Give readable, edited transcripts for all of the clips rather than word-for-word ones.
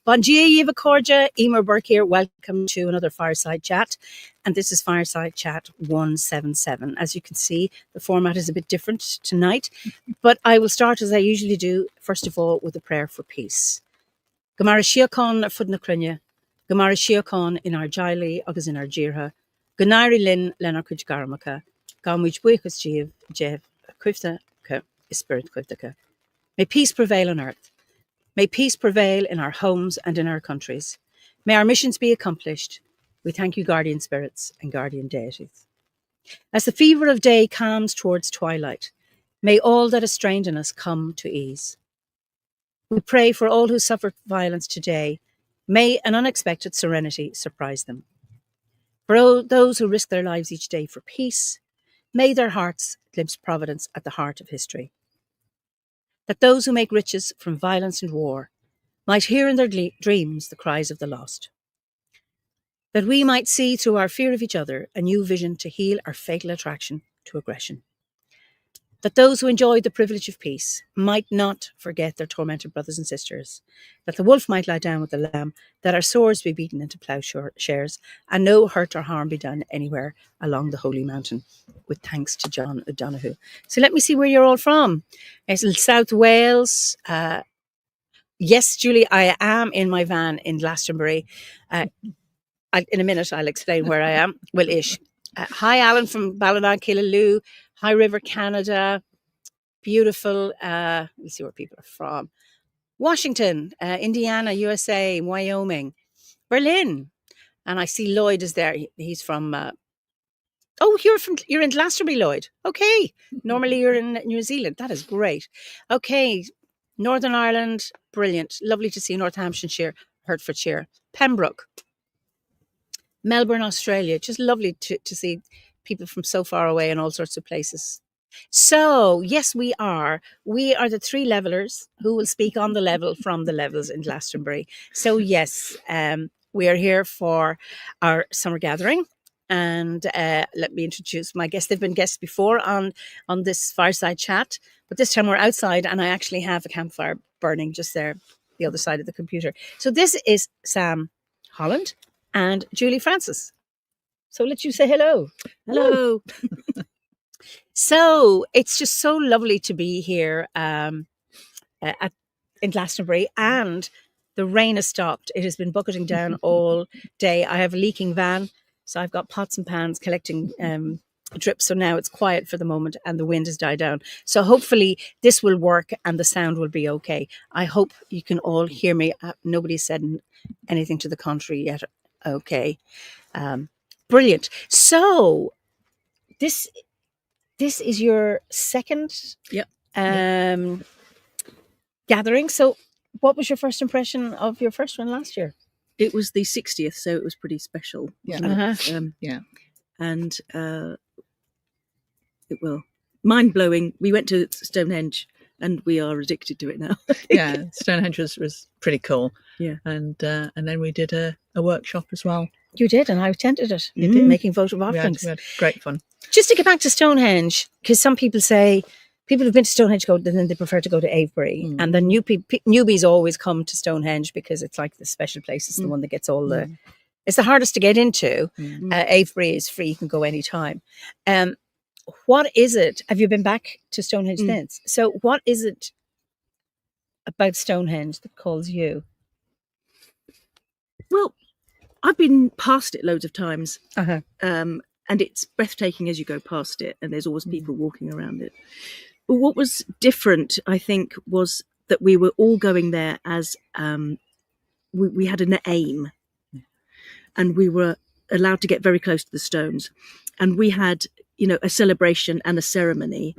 Bon dia, Eva Corja, Eimear Burke here. Welcome to another Fireside Chat. And this is Fireside Chat 177. As you can see, the format is a bit different tonight. But I will start, as I usually do, first of all, with a prayer for peace. Gamara Shiakon fud na crunne, Gamara Shiakon in our Jaili, agus in our Jirha, Ganari Lin, Lenar Kuj Garamaka, Gamwich Buikas Jev, Kwifta, Spirit Kwifta. May peace prevail on earth. May peace prevail in our homes and in our countries. May our missions be accomplished. We thank you, guardian spirits and guardian deities. As the fever of day calms towards twilight, may all that is strained in us come to ease. We pray for all who suffer violence today. May an unexpected serenity surprise them. For all those who risk their lives each day for peace, may their hearts glimpse providence at the heart of history. That those who make riches from violence and war might hear in their dreams the cries of the lost. That we might see through our fear of each other a new vision to heal our fatal attraction to aggression. That those who enjoy the privilege of peace might not forget their tormented brothers and sisters. That the wolf might lie down with the lamb, that our swords be beaten into ploughshares, and no hurt or harm be done anywhere along the holy mountain. With thanks to John O'Donoghue. So let me see where you're all from. It's South Wales. Yes, Julie, I am in my van in Glastonbury. In a minute, I'll explain where I am. Well, ish. Hi, Alan from Ballina, High River, Canada. Beautiful. Let me see where people are from. Washington, Indiana, USA, Wyoming, Berlin. And I see Lloyd is there. He's from... you're in Glastonbury, Lloyd. Okay. Normally you're in New Zealand. That is great. Okay. Northern Ireland. Brilliant. Lovely to see Northamptonshire, Hertfordshire, Pembroke, Melbourne, Australia. Just lovely to see people from so far away in all sorts of places. So, yes, we are. We are the three levelers who will speak on the level from the levels in Glastonbury. So, yes, we are here for our summer gathering. And let me introduce my guests. They've been guests before on this Fireside Chat. But this time we're outside and I actually have a campfire burning just there, the other side of the computer. So this is Sam Holland and Julie Francis. So let you say hello. Hello. So it's just so lovely to be here in Glastonbury, and the rain has stopped. It has been bucketing down all day. I have a leaking van, so I've got pots and pans collecting drips. So now it's quiet for the moment and the wind has died down. So hopefully this will work and the sound will be okay. I hope you can all hear me. Nobody's said anything to the contrary yet. Okay. Brilliant. So this is your second gathering. So what was your first impression of your first one last year? It was the 60th, so it was pretty special. And mind-blowing. We went to Stonehenge and we are addicted to it now. Yeah, Stonehenge was pretty cool. Yeah. And then we did a workshop as well. You did, and I attended it, making votive offerings. We had great fun. Just to get back to Stonehenge, because some people say, people who've been to Stonehenge then they prefer to go to Avebury. And then newbies always come to Stonehenge because it's like the special place. It's the one that gets all the... It's the hardest to get into. Avebury is free. You can go anytime. What is it? Have you been back to Stonehenge since? So what is it about Stonehenge that calls you? Well, I've been past it loads of times. And it's breathtaking as you go past it. And there's always people walking around it. But what was different, I think, was that we were all going there as we had an aim. And we were allowed to get very close to the stones. And we had, a celebration and a ceremony.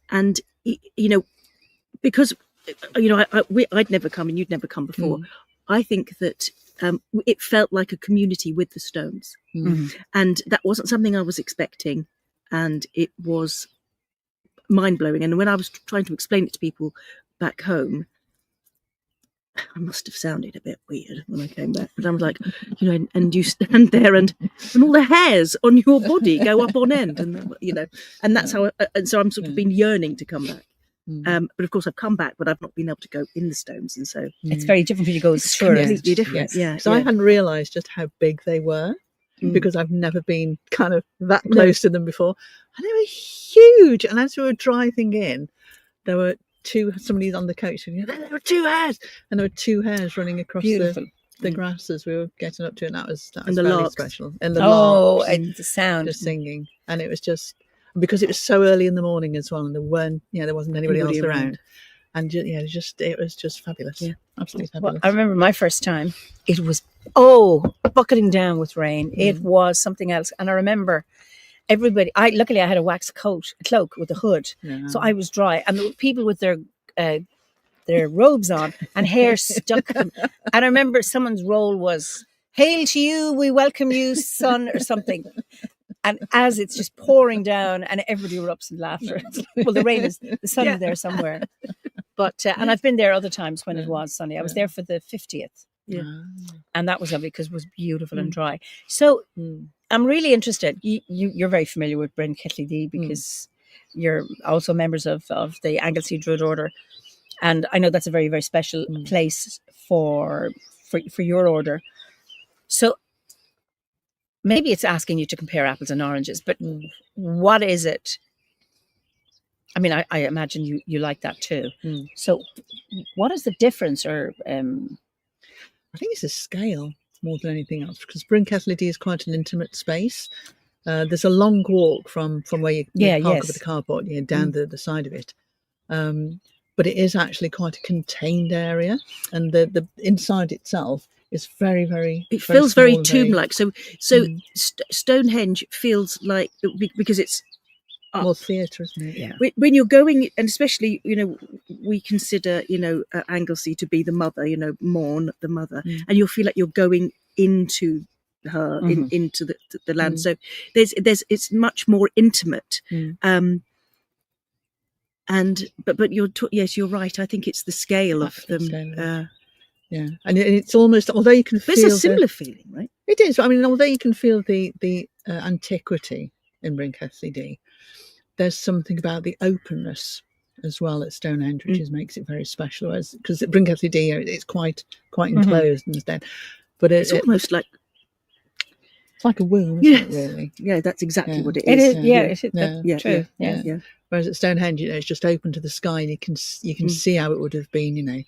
And, because, I'd never come and you'd never come before. I think that it felt like a community with the stones. And that wasn't something I was expecting. And it was mind-blowing. And when I was trying to explain it to people back home, I must have sounded a bit weird when I came back, but I was like, and you stand there and all the hairs on your body go up on end, and and that's how. And so I'm sort of been yearning to come back. But of course, I've come back, but I've not been able to go in the stones, and so It's very different when you go as it's a tourist. completely different. Yes. Yeah, So I hadn't realised just how big they were because I've never been kind of that close to them before. And they were huge. And as we were driving in, there were somebody on the coach, and there were 2 hares. And there were 2 hares running across Beautiful. the grass as we were getting up to it. And that was And the very larks. special. And the Oh, larks and the sound. just singing. And it was just, because it was so early in the morning as well, and there wasn't anybody else around. And it was just fabulous. Yeah. Absolutely Well, fabulous. I remember my first time. It was bucketing down with rain. It was something else. And I remember everybody. Luckily I had a wax cloak with a hood, so I was dry. And there were people with their robes on and hair stuck. And I remember someone's role was "Hail to you, we welcome you, son," or something. And as it's just pouring down, and everybody erupts in laughter. Well, the sun is there somewhere. But and I've been there other times when it was sunny. I was there for the 50th. Yeah. And that was lovely because it was beautiful and dry. So I'm really interested. You're very familiar with Bryn Kettley Dee because you're also members of the Anglesey Druid Order. And I know that's a very, very special place for your order. So maybe it's asking you to compare apples and oranges, but what is it? I mean, I imagine you like that too. So what is the difference? Or I think it's a scale more than anything else, because Bryn Kettley Dee is quite an intimate space. There's a long walk from where you park up at the carport, down the side of it. But it is actually quite a contained area, and the inside itself is very, very. It feels very tomb-like. So Stonehenge feels like, because it's more theatre, isn't it? yeah. When you're going, and especially, we consider, Anglesey to be the mother, Morn, the mother, and you'll feel like you're going into her, into the land. So it's much more intimate. But yes, you're right. I think it's the scale of them. Yeah, and it's almost, although you can feel, there's a similar feeling, right? It is. I mean, although you can feel the antiquity in Bryn Kettley Dee, there's something about the openness as well at Stonehenge, which makes it very special. Because at Bryn Kettley Dee, it's quite enclosed instead. But it's almost like, it's like a womb, isn't it? Really? Yeah, that's exactly what it It is. is. True. Yeah. Whereas at Stonehenge, it's just open to the sky, and you can see how it would have been,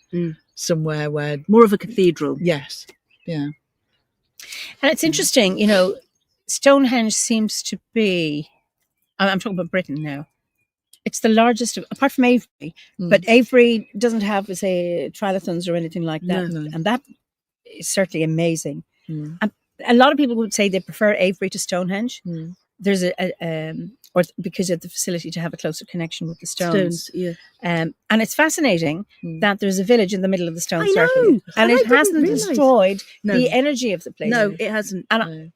somewhere where more of a cathedral. Yes. Yeah. And it's interesting, Stonehenge seems to be. I'm talking about Britain now. It's the largest, apart from Avebury, but Avebury doesn't have, say, trilithons or anything like that. No. And that is certainly amazing. And a lot of people would say they prefer Avebury to Stonehenge. There's or because of the facility to have a closer connection with the stones. And it's fascinating that there's a village in the middle of the stone circle. And it hasn't destroyed the energy of the place. No, it hasn't. And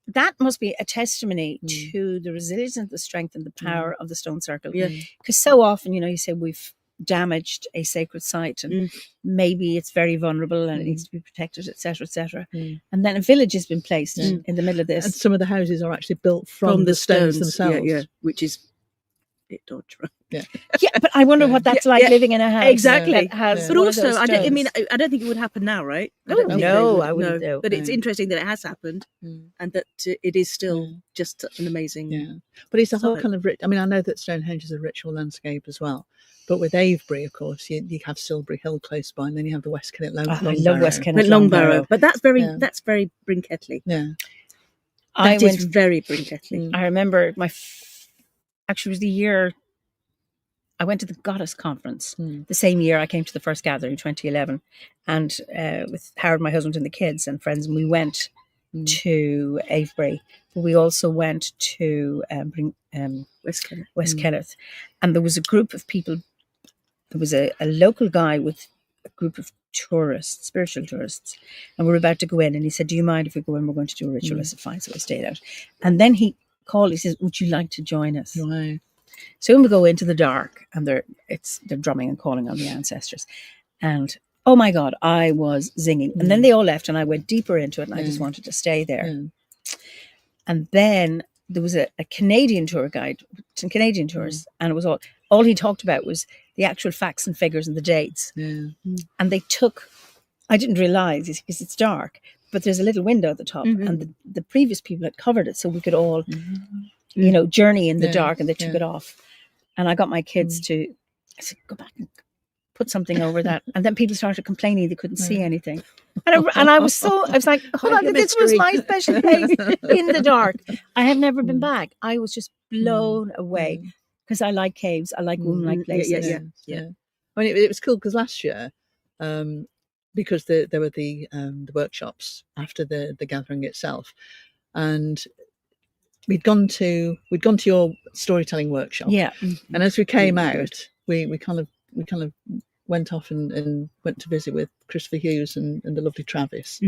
that must be a testimony to the resilience and the strength and the power of the stone circle. Because so often, you say we've damaged a sacred site and maybe it's very vulnerable and it needs to be protected, etc., etc. And then a village has been placed in the middle of this. And some of the houses are actually built from the stones themselves. Which is a bit dodgy, right? Yeah, but I wonder what that's like living in a house. Exactly. That has but also, I don't think it would happen now, right? I wouldn't know. But it's interesting that it has happened and that it is still just such an amazing. Yeah. But it's a whole kind of rich. I mean, I know that Stonehenge is a ritual landscape as well. But with Avebury, of course, you have Silbury Hill close by, and then you have the West Kennet Longbarrow. I love West Kennet Longbarrow. But that's very Bryn Kettley. Yeah. That is very Bryn Kettley. I remember actually it was the year I went to the Goddess Conference. The same year I came to the first gathering, 2011, and with Howard, my husband, and the kids and friends, and we went to Avebury. But we also went to West Kennet, and there was a group of people. There was a local guy with a group of tourists, spiritual tourists, and we were about to go in, and he said, "Do you mind if we go in? We're going to do a ritual." I said, "Fine." So I stayed out, and then he called. He says, "Would you like to join us?" Right. So when we go into the dark, and they're drumming and calling on the ancestors, and oh my God, I was zinging. And then they all left, and I went deeper into it, and I just wanted to stay there. And then there was a Canadian tour guide, some Canadian tours, and it was all he talked about was the actual facts and figures and the dates. Yeah. And they took, I didn't realise, because it's dark, but there's a little window at the top, and the previous people had covered it so we could all, journey in the dark, and they took it off. And I got my kids I said, go back and put something over that. And then people started complaining they couldn't see anything. And I was like, hold on, this was my special place in the dark. I have never been back. I was just blown away because I like caves. I like womb-like places. Yeah. I mean, it was cool because last year, because there were the workshops after the gathering itself, and we'd gone to your storytelling workshop. Yeah. And as we came out, we kind of went off and went to visit with Christopher Hughes and the lovely Travis.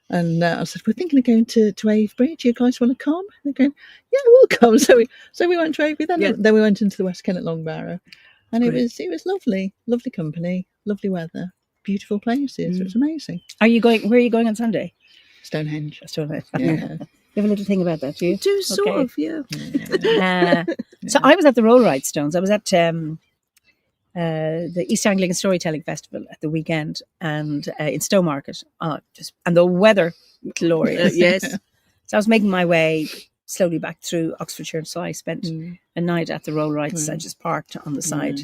And I said, we're thinking of going to Avebury. Do you guys want to come? And they're going, yeah, we'll come. So we went to Avebury. Then we went into the West Kennet Long Barrow, and it was lovely company, lovely weather, beautiful places. It was amazing. Where are you going on Sunday? Stonehenge. Yeah. You have a little thing about that, do you? Do sort of, yeah. So I was at the Rollright Stones. I was at the East Anglian Storytelling Festival at the weekend, and in Stowmarket. And the weather, glorious. Yes. So I was making my way slowly back through Oxfordshire. So I spent a night at the Rollrights. I just parked on the side,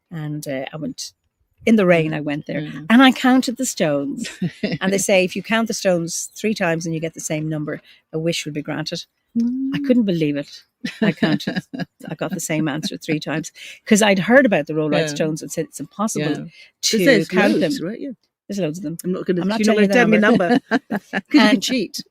and I went. In the rain, I went there, and I counted the stones. And they say if you count the stones 3 times and you get the same number, a wish will be granted. I couldn't believe it. I counted. I got the same answer 3 times because I'd heard about the Rollright Stones and said it's impossible to count them. Right? Yeah. There's loads of them. I'm not going to tell me number. Because you can cheat.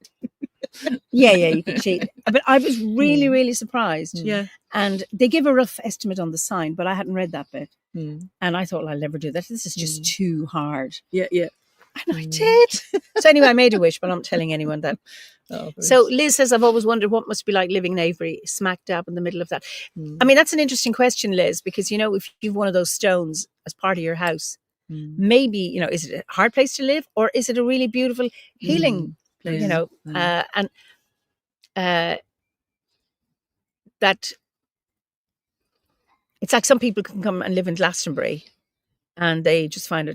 Yeah, you can cheat. But I was really, really surprised. Yeah. And they give a rough estimate on the sign, but I hadn't read that bit. And I thought, well, I'll never do that. This is just too hard. Yeah. And I did. So anyway, I made a wish, but I'm not telling anyone that. So Liz says, I've always wondered what must be like living in Avebury, smack dab in the middle of that. I mean, that's an interesting question, Liz, because, if you've one of those stones as part of your house, maybe, is it a hard place to live, or is it a really beautiful healing place? That it's like some people can come and live in Glastonbury and they just find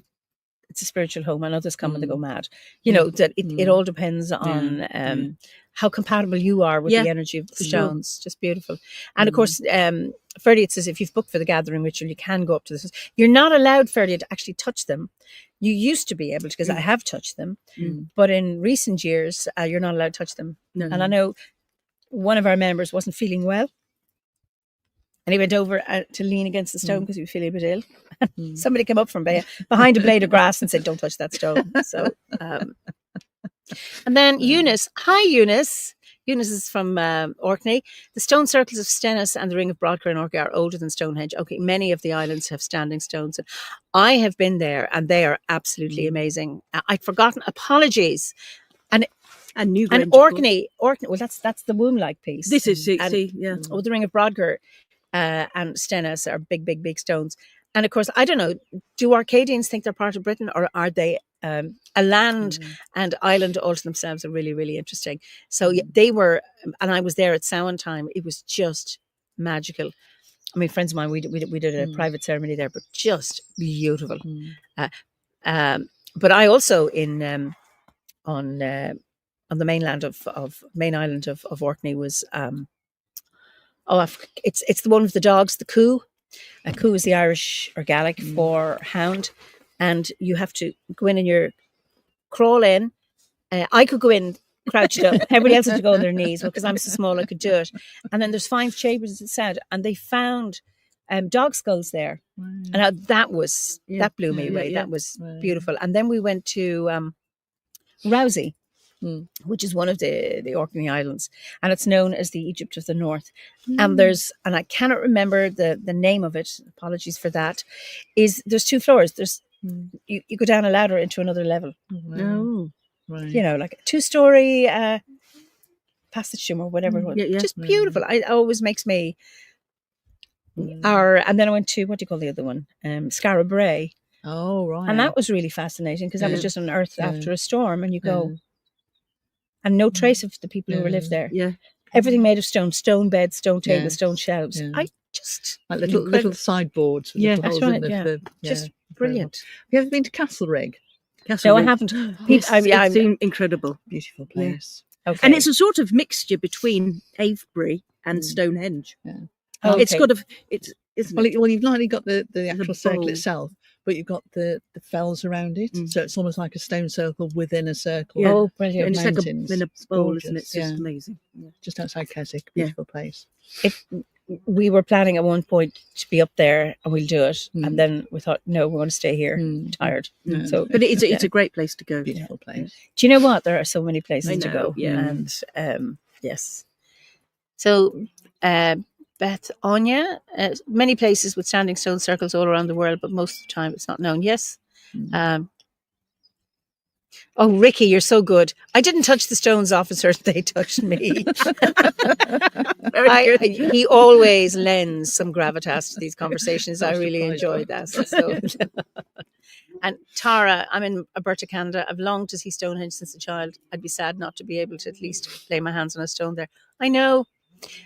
it's a spiritual home, and others come and they go mad. That it all depends on how compatible you are with the energy of the stones. Just beautiful. And of course, Ferdy, it says if you've booked for the gathering ritual, you can go up to this. You're not allowed, Ferdy, to actually touch them. You used to be able to, because I have touched them, but in recent years, you're not allowed to touch them. No. And I know one of our members wasn't feeling well, and he went over to lean against the stone because he was feeling a bit ill. Somebody came up from behind a blade of grass and said, "Don't touch that stone." So, and then Eunice, hi Eunice. Eunice is from Orkney. The stone circles of Stennis and the Ring of Broadcar and Orkney are older than Stonehenge. Okay, many of the islands have standing stones. I have been there, and they are absolutely amazing. I'd forgotten. Apologies. And Orkney. Well, that's the womb-like piece. This is the Ring of Broadcar and Stennis are big, big, big stones. And of course, I don't know, do Arcadians think they're part of Britain, or are they a land and island all to themselves? Are really, really interesting. So they were, and I was there at Samhain time. It was just magical. I mean, friends of mine, we did a private ceremony there, but just beautiful. But I also on the mainland main island of Orkney was it's the one with the dogs, the coo. A coo is the Irish or Gaelic for hound, and you have to go in and crawl in. I could go in crouched up. Everybody else had to go on their knees because I'm so small I could do it. And then there's 5 chambers, it said, and they found dog skulls there. Wow. And that blew me away. That was beautiful. And then we went to Rousey, which is one of the Orkney Islands, and it's known as the Egypt of the North. And and I cannot remember the name of it. Apologies for that. There's 2 floors. There's you go down a ladder into another level. Oh, right. Like a 2-story passage or whatever it was. Just beautiful. It always makes me. And then I went to, what do you call the other one? Skara Brae. Oh, right. And that was really fascinating because that was just unearthed after a storm, and you go. And no trace of the people who lived there. Yeah. everything made of stone beds, stone tables, Yes, stone shelves. yeah. I just Like little sideboards. With little that's holes right. in Yeah, just incredible. brilliant. Have you ever been to Castlereagh? No, I haven't. Yes, it's incredible. Beautiful place. Okay. And it's a sort of mixture between Avebury and Stonehenge. Yeah. It's got isn't it? Well, you've not only got the actual circle bowl. itself, but you've got the fells around it. So it's almost like a stone circle within a circle. Yeah. Oh, brilliant. And it's mountains. like in a It's bowl, gorgeous. isn't it? It's just amazing. Yeah. Just outside Keswick. Beautiful place. We were planning at one point to be up there and we'll do it. And then we thought, no, we want to stay here. Tired. So, but it's a great place to go. Beautiful place. Do you know what? There are so many places to go. Yeah. And yes. So, Beth Anya, many places with standing stone circles all around the world, but most of the time it's not known. Yes. Oh, Ricky, you're so good. I didn't touch the stones, officer. They touched me. Very good. He always lends some gravitas to these conversations. I really enjoy that. So. And Tara, I'm in Alberta, Canada. I've longed to see Stonehenge since a child. I'd be sad not to be able to at least lay my hands on a stone there. I know,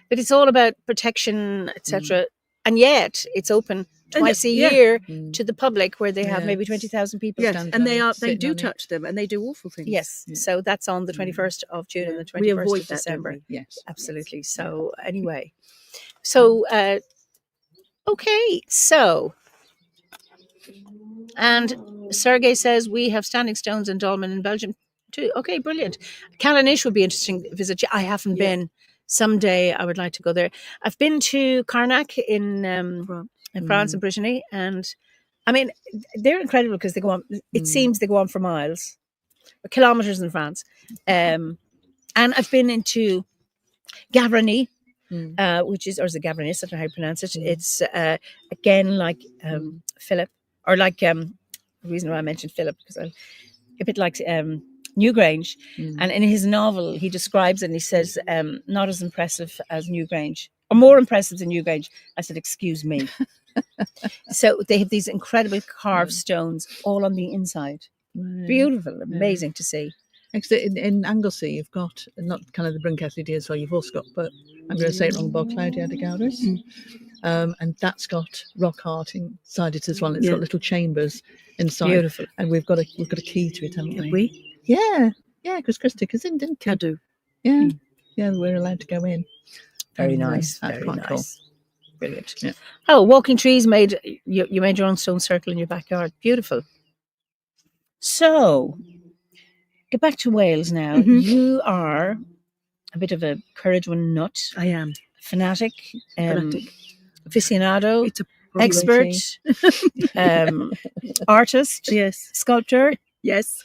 but it's all about protection, etc. And yet it's open twice a year to the public, where they have maybe 20,000 people. Yes, and they do touch them, and they do awful things. Yes, so that's on the 21st of June and the 21st We avoid of that, December. don't we? Yes, absolutely. So anyway, so okay, so. And Sergey says we have standing stones in Dolmen in Belgium too. Okay, brilliant. Callanish would be interesting to visit. I haven't been. Someday I would like to go there. I've been to Carnac in France and Brittany, and I mean they're incredible because they go on. It seems they go on for miles, or kilometers in France. And I've been into Gavarnie, which is, or is it Gavarnis? I don't know how you pronounce it. It's again like Philip. Or like the reason why I mentioned Philip, because I'm a bit like Newgrange, and in his novel he describes it and he says not as impressive as Newgrange, or more impressive than Newgrange. I said, excuse me. So they have these incredible carved stones all on the inside. Beautiful, amazing to see. In Anglesey, you've got not kind of the Bryn Celyn as well. You've also got, but I'm going to say it wrong, Claudia de Gauris. And that's got rock art inside it as well. It's got little chambers inside. Beautiful. And we've got a key to it, haven't we? Have we? Yeah, because Chris took us in, didn't he? I do. Yeah, we're allowed to go in. Very nice. That's Very quite nice. cool. Brilliant. Yeah. Oh, walking trees made you made your own stone circle in your backyard. Beautiful. So, get back to Wales now. You are a bit of a Corridwen nut. I am. Fanatic. Aficionado. It's a expert. Artist. Yes. Sculptor. Yes.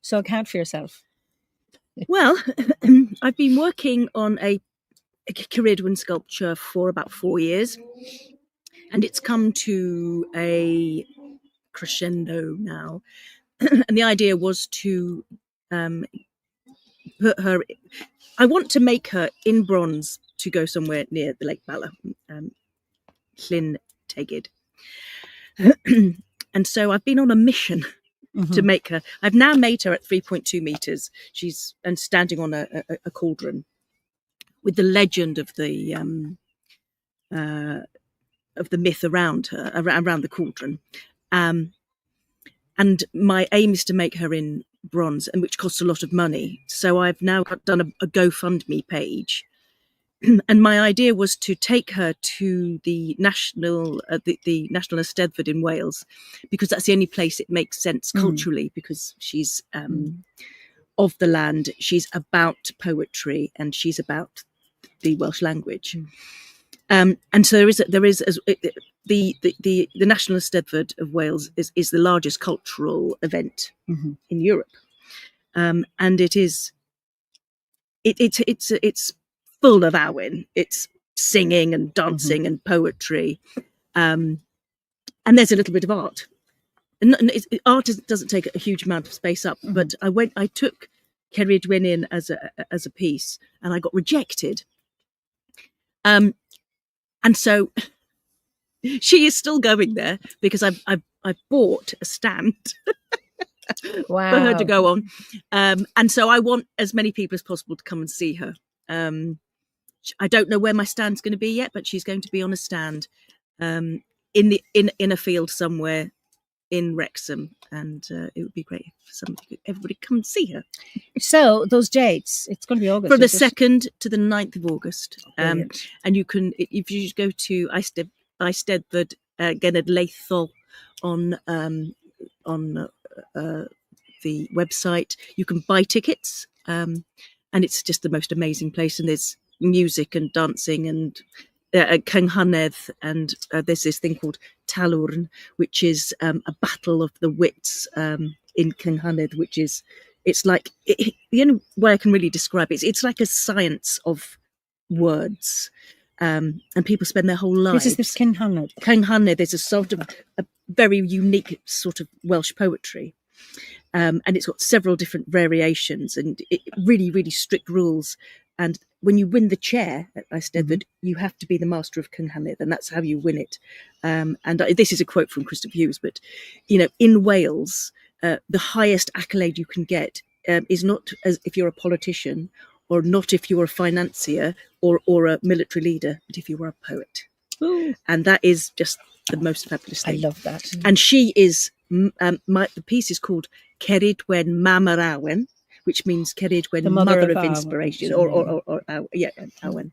So account for yourself. Well, I've been working on a Corridwen sculpture for about 4 years, and it's come to a crescendo now. And the idea was to put her. I want to make her in bronze to go somewhere near the Lake Bala, Llyn Tegid. And so I've been on a mission to make her. I've now made her at 3.2 meters. She's standing on a cauldron with the legend of the myth around her, around the cauldron. And my aim is to make her in bronze, and which costs a lot of money. So I've now done a GoFundMe page. And my idea was to take her to the National Eisteddfod in Wales, because that's the only place it makes sense culturally, because she's of the land, she's about poetry, and she's about the Welsh language. And so there is the National Eisteddfod of Wales is the largest cultural event in Europe, and it's full of Awyn. It's singing and dancing and poetry, and there's a little bit of art. And art doesn't take a huge amount of space up, but I took Cerridwen in as a piece, and I got rejected. And so she is still going there because I've bought a stand for her to go on, and so I want as many people as possible to come and see her. I don't know where my stand's going to be yet, but she's going to be on a stand in a field somewhere in Wrexham, and it would be great if everybody come and see her. So those dates, it's going to be August. From the 2nd to the 9th of August. Brilliant. And you can, if you just go to Eisteddfod Genedlaethol on the website, you can buy tickets, and it's just the most amazing place. And there's music and dancing and Cynghanedd, and there's this thing called Talwrn, which is a battle of the wits in Cynghanedd, which is, it's like, the only way I can really describe it, it's like a science of words, and people spend their whole lives. This is this Cynghanedd. Cynghanedd is a sort of a very unique sort of Welsh poetry, and it's got several different variations and really, really strict rules. And when you win the chair at Eisteddfod, you have to be the master of Cynghanedd, and that's how you win it. And this is a quote from Christopher Hughes, but in Wales, the highest accolade you can get is not as if you're a politician, or not if you're a financier or a military leader, but if you were a poet. Ooh. And that is just the most fabulous thing. I love that. And she is, the piece is called Ceridwen Mam yr Awen, which means Ceridwen, The mother of of inspiration, or Awen.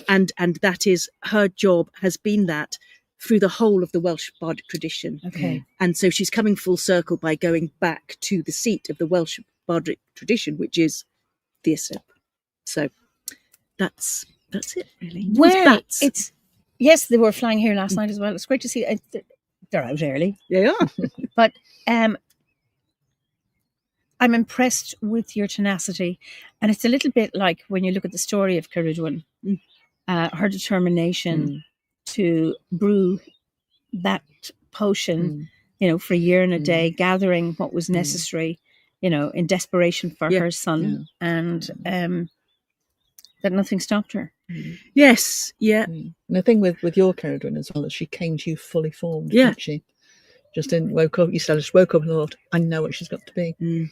And that is, her job has been that through the whole of the Welsh bardic tradition. Okay. And so she's coming full circle by going back to the seat of the Welsh bardic tradition, which is the Eisteddfod. So that's it, really. Well, yes, they were flying here last night as well. It's great to see. They're out early. They are. But I'm impressed with your tenacity, and it's a little bit like when you look at the story of Ceridwen, her determination to brew that potion, for a year and a day, gathering what was necessary, in desperation for her son, and that nothing stopped her. Yes, yeah. And the thing with your Ceridwen as well is she came to you fully formed, didn't she? Just didn't woke up. You said, just woke up and thought, I know what she's got to be.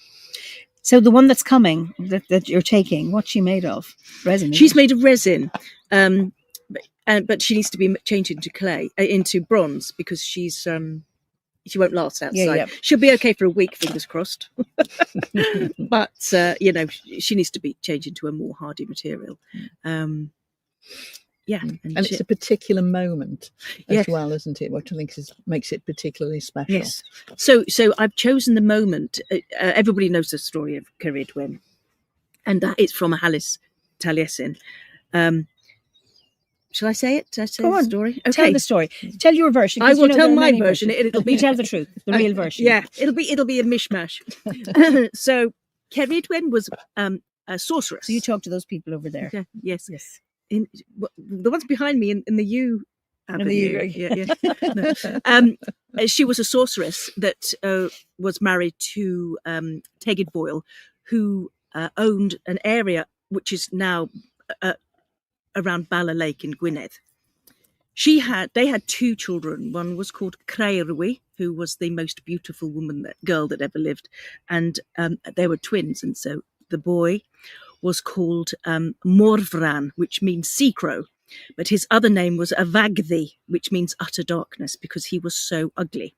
So the one that's coming, that you're taking, what's she made of? Resin. She's made of resin, but she needs to be changed into clay, into bronze, because she won't last outside. Yeah. She'll be okay for a week, fingers crossed. But she needs to be changed into a more hardy material. And it's a particular moment as well, isn't it? Which I think makes it particularly special. Yes. So I've chosen the moment. Everybody knows the story of Ceridwen, and that is from Halis Taliesin. Shall I say it? Shall I say the story? Okay. Tell the story. Tell your version. I will tell my version. It'll be you tell the truth, the real version. Yeah, it'll be a mishmash. So Ceridwen was a sorceress. So you talk to those people over there. Yeah, yes. The ones behind me in the U. Avenue. She was a sorceress that was married to Tegid Boyle, who owned an area which is now around Bala Lake in Gwynedd. They had two children. One was called Creirwy, who was the most beautiful girl that ever lived, and they were twins. And so the boy was called Morfran, which means sea crow, but his other name was Avagddi, which means utter darkness, because he was so ugly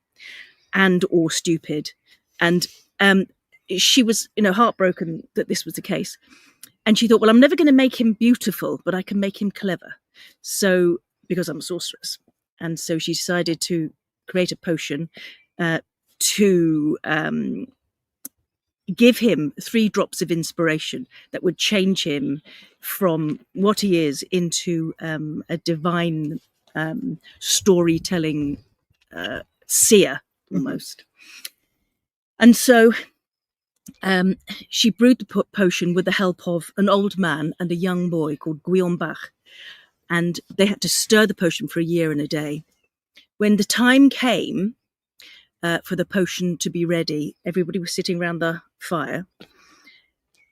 or stupid. And she was, heartbroken that this was the case. And she thought, well, I'm never going to make him beautiful, but I can make him clever. So, because I'm a sorceress. And so she decided to create a potion to give him 3 drops of inspiration that would change him from what he is into a divine storytelling seer, almost. And so she brewed the potion with the help of an old man and a young boy called Gwion Bach, and they had to stir the potion for a year and a day. When the time came for the potion to be ready, everybody was sitting around the fire.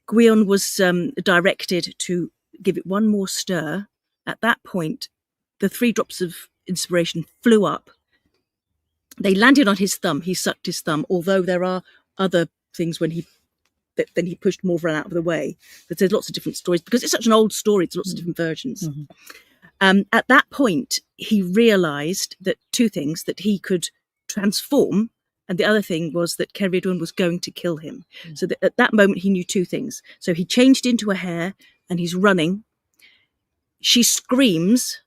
Gwion was directed to give it one more stir. At that point, the 3 drops of inspiration flew up. They landed on his thumb. He sucked his thumb, although there are other things when he then he pushed Morvan out of the way. But there's lots of different stories because it's such an old story. There's lots of different versions. At that point, he realised that two things: that he could transform, and the other thing was that Ceridwen was going to kill him. So that at that moment, he knew two things. So he changed into a hare, and he's running. She screams,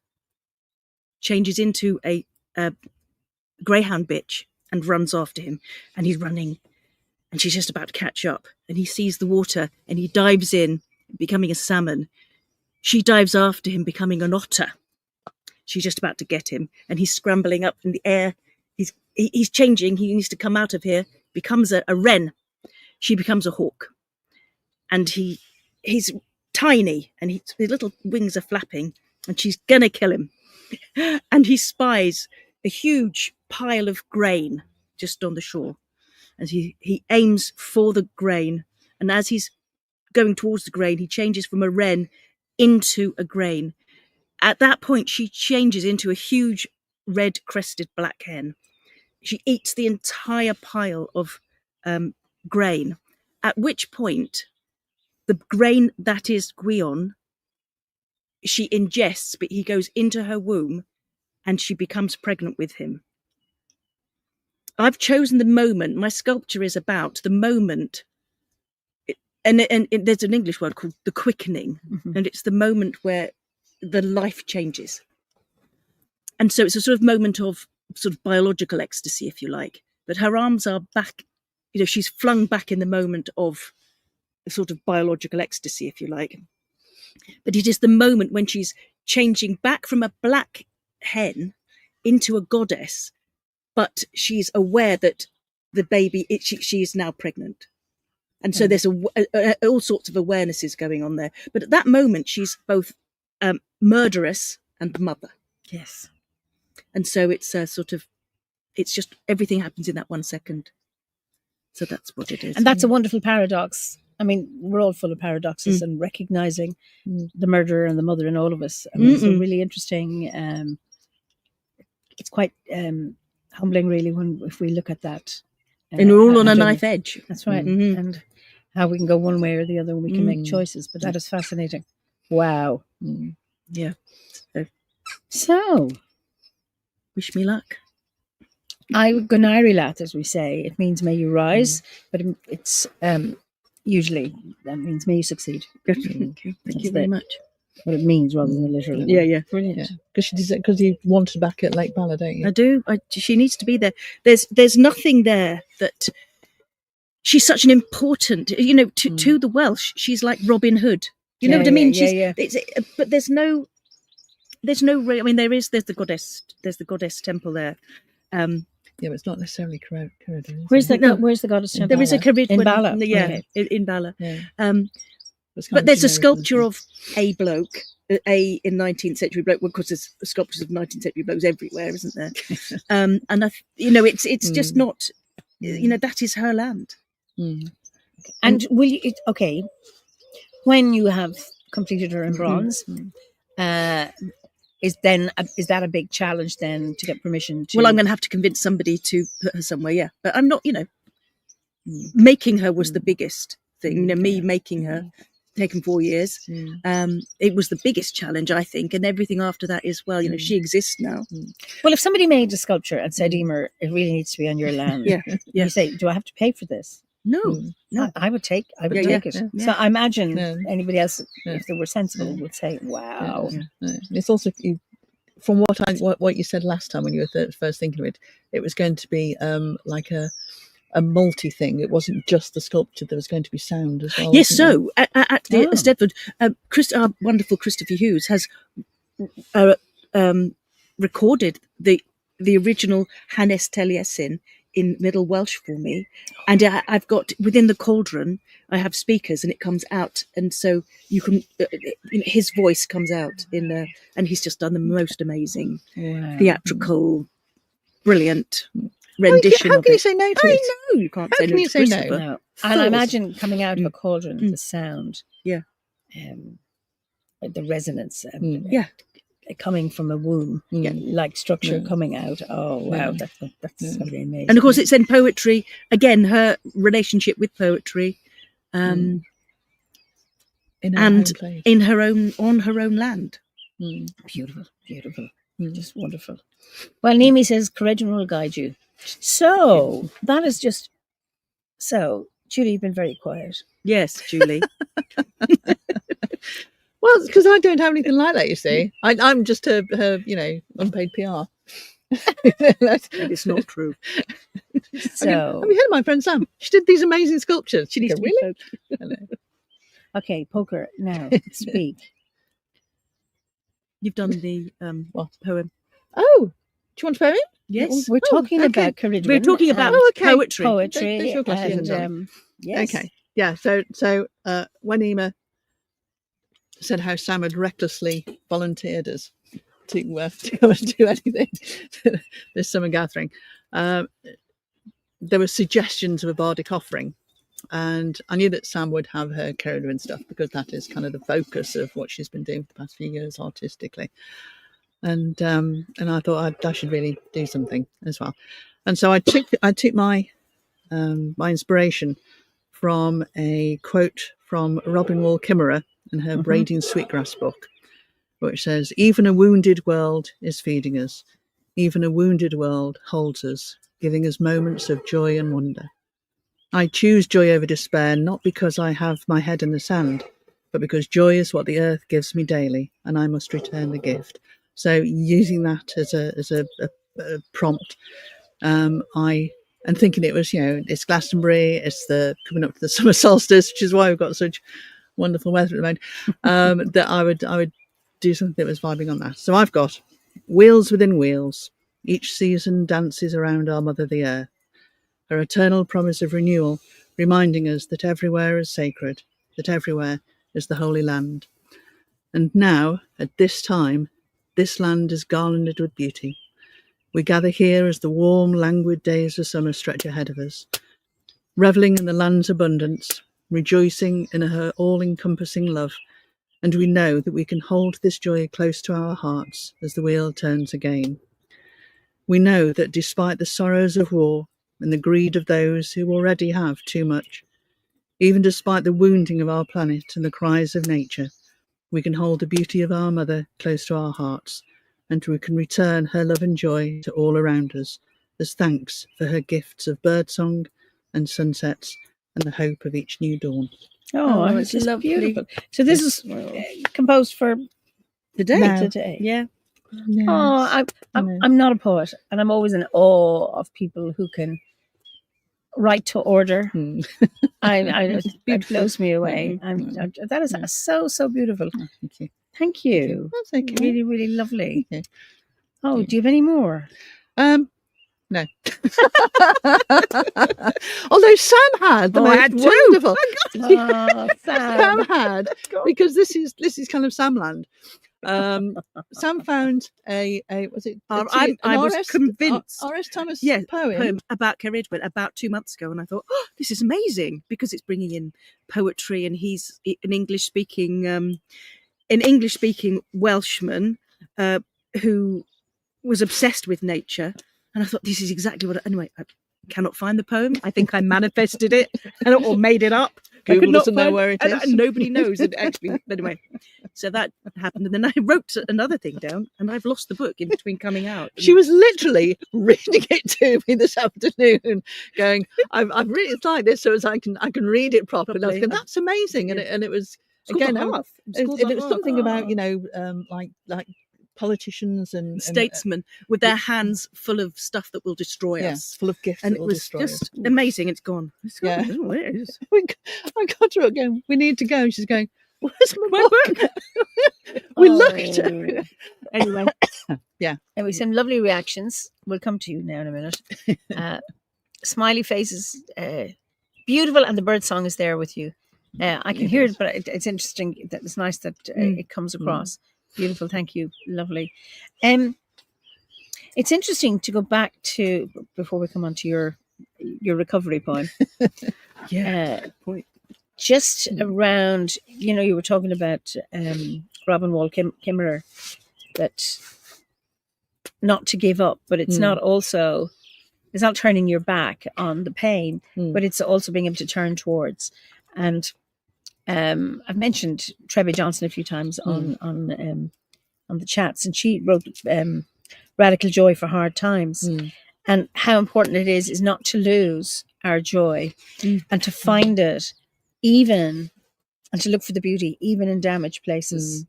changes into a greyhound bitch, and runs after him. And he's running, and she's just about to catch up. And he sees the water, and he dives in, becoming a salmon. She dives after him, becoming an otter. She's just about to get him, and he's scrambling up in the air. He's changing. He needs to come out of here. Becomes a wren. She becomes a hawk, and he's tiny, and his little wings are flapping, and she's gonna kill him. And he spies a huge pile of grain just on the shore, and he aims for the grain. And as he's going towards the grain, he changes from a wren into a grain. At that point, she changes into a huge red-crested black hen. She eats the entire pile of grain, at which point the grain that is Gwion, she ingests, but he goes into her womb and she becomes pregnant with him. I've chosen the moment. My sculpture is about the moment, and there's an English word called the quickening, and it's the moment where the life changes. And so it's a sort of moment of sort of biological ecstasy, if you like. But her arms are back, she's flung back in the moment of a sort of biological ecstasy, if you like. But it is the moment when she's changing back from a black hen into a goddess, but she's aware that the baby, she is now pregnant. And so there's all sorts of awarenesses going on there. But at that moment, she's both murderess and mother. Yes. And so it's it's just everything happens in that 1 second. So that's what it is. And that's a wonderful paradox. I mean, we're all full of paradoxes and recognizing the murderer and the mother in all of us. I mean, it's a really interesting, it's quite humbling really if we look at that. And we're all on a knife edge. That's right. And how we can go one way or the other and we can make choices. But that is fascinating. Wow. Yeah. So, wish me luck. I Gunari Lath, as we say. It means may you rise, but it's usually that means may you succeed. Thank you very much. What it means rather than the literal. Yeah. Brilliant. Because you wanted back at Lake Bala, don't you? I do. She needs to be there. There's nothing there that she's such an important, to the Welsh. She's like Robin Hood. You know what I mean? But there's no. I mean, there's the goddess temple there. Yeah, but it's not necessarily Ceridwen. Where's the goddess temple? There is a Ceridwen in Bala. Yeah, in Bala. Yeah. But there's a sculpture of a bloke, in 19th century bloke. Well, of course, there's sculptures of 19th century blokes everywhere, isn't there? And it's just not. That is her land. And will you? Okay, when you have completed her in bronze, is that a big challenge then to get permission to? Well, I'm going to have to convince somebody to put her somewhere. Yeah, but I'm not. Making her was the biggest thing. Me making her. Taken 4 years. It was the biggest challenge, I think, and everything after that is she exists now. Well, if somebody made a sculpture and said, Eimear, it really needs to be on your land, you say, do I have to pay for this? No. I would take it. Yeah. So I imagine anybody else, if they were sensible, would say, wow. It's also, from what you said last time when you were first thinking of it, it was going to be like a multi thing. It wasn't just the sculpture, there was going to be sound as well. Yes, so at the Steadford, our wonderful Christopher Hughes has recorded the original Hanes Taliesin in Middle Welsh for me, and I've got within the cauldron I have speakers and it comes out, and so you can his voice comes out in and he's just done the most amazing theatrical brilliant rendition. How can you say no to it? I know you can't say no. Can you say no? No. And I imagine coming out of a cauldron, the sound, the resonance, coming from a womb, like structure coming out. Oh wow, that's going to be amazing. And of course, it's in poetry again. Her relationship with poetry, and place. on her own land. Beautiful. Just wonderful. Well, Nimi says Corrigan will guide you. So that is just so. Julie, you've been very quiet. Yes, Julie. Well, it's because I don't have anything like that. You see, I'm just her unpaid PR. It's not true. So have you heard of my friend Sam? She did these amazing sculptures. She needs to be really. Okay, Poker. Now speak. You've done the poem. Oh, do you want a poem? Yes. We're talking about Corrigan. We're talking about poetry. Poetry. Your glasses, Yes. Okay. Yeah. So when Eimear said how Sam had recklessly volunteered us to go and do anything this summer gathering, there were suggestions of a bardic offering, and I knew that Sam would have her Cerridwen stuff because that is kind of the focus of what she's been doing for the past few years artistically, and I thought I should really do something as well, and so I took my my inspiration from a quote from Robin Wall Kimmerer in her Braiding Sweetgrass book, which says, "Even a wounded world is feeding us. Even a wounded world holds us, giving us moments of joy and wonder. I choose joy over despair, not because I have my head in the sand, but because joy is what the earth gives me daily, and I must return the gift." So using that as a prompt, and thinking it was, it's Glastonbury, it's coming up to the summer solstice, which is why we've got such wonderful weather at the moment, that I would do something that was vibing on that. So I've got wheels within wheels. Each season dances around our mother, the earth, her eternal promise of renewal, reminding us that everywhere is sacred, that everywhere is the Holy Land. And now, at this time, this land is garlanded with beauty. We gather here as the warm, languid days of summer stretch ahead of us, revelling in the land's abundance, rejoicing in her all-encompassing love, and we know that we can hold this joy close to our hearts as the wheel turns again. We know that despite the sorrows of war and the greed of those who already have too much, even despite the wounding of our planet and the cries of nature, we can hold the beauty of our mother close to our hearts, and we can return her love and joy to all around us as thanks for her gifts of birdsong and sunsets and the hope of each new dawn. Oh, it's just lovely. Beautiful. So this is composed for today. Yeah. Yes. Oh, I'm not a poet, and I'm always in awe of people who can write to order. It blows me away. That is so beautiful. Oh, thank you. Thank you. That's okay. Really, really lovely. Okay. Oh, do you have any more? No. Although Sam had the most wonderful. Sam had, because this is kind of Samland. Sam found a was it? I was convinced. R.S. Thomas poem about Cerridwen about 2 months ago, and I thought, oh, this is amazing because it's bringing in poetry, and he's an English speaking Welshman who was obsessed with nature, and I thought this is exactly what. Anyway, I cannot find the poem. I think I manifested it or made it up. Google doesn't know where it is. And nobody knows it actually. Anyway, so that happened, and then I wrote another thing down, and I've lost the book in between coming out. She was literally reading it to me this afternoon, going, "I've really like this, so as I can read it properly." I was going, "That's amazing," and it was again, it was something about like politicians and statesmen with their hands full of stuff that will destroy us, full of gifts, and it was just amazing. It's gone. Yeah, it is. I got her again. We need to go. And she's going, "Where's my book?" We looked. Anyway, yeah. Anyway, some lovely reactions. We'll come to you now in a minute. Smiley faces, beautiful, and the bird song is there with you. I can hear it, but it's interesting. It's nice that it comes across. Beautiful, thank you, lovely. It's interesting to go back to before we come on to your recovery poem. Point. Just around, you were talking about Robin Wall Kimmerer, that not to give up, but it's not also. It's not turning your back on the pain, but it's also being able to turn towards. And I've mentioned Treby Johnson a few times on the chats, and she wrote Radical Joy for Hard Times, and how important it is not to lose our joy and to find it, even, and to look for the beauty even in damaged places.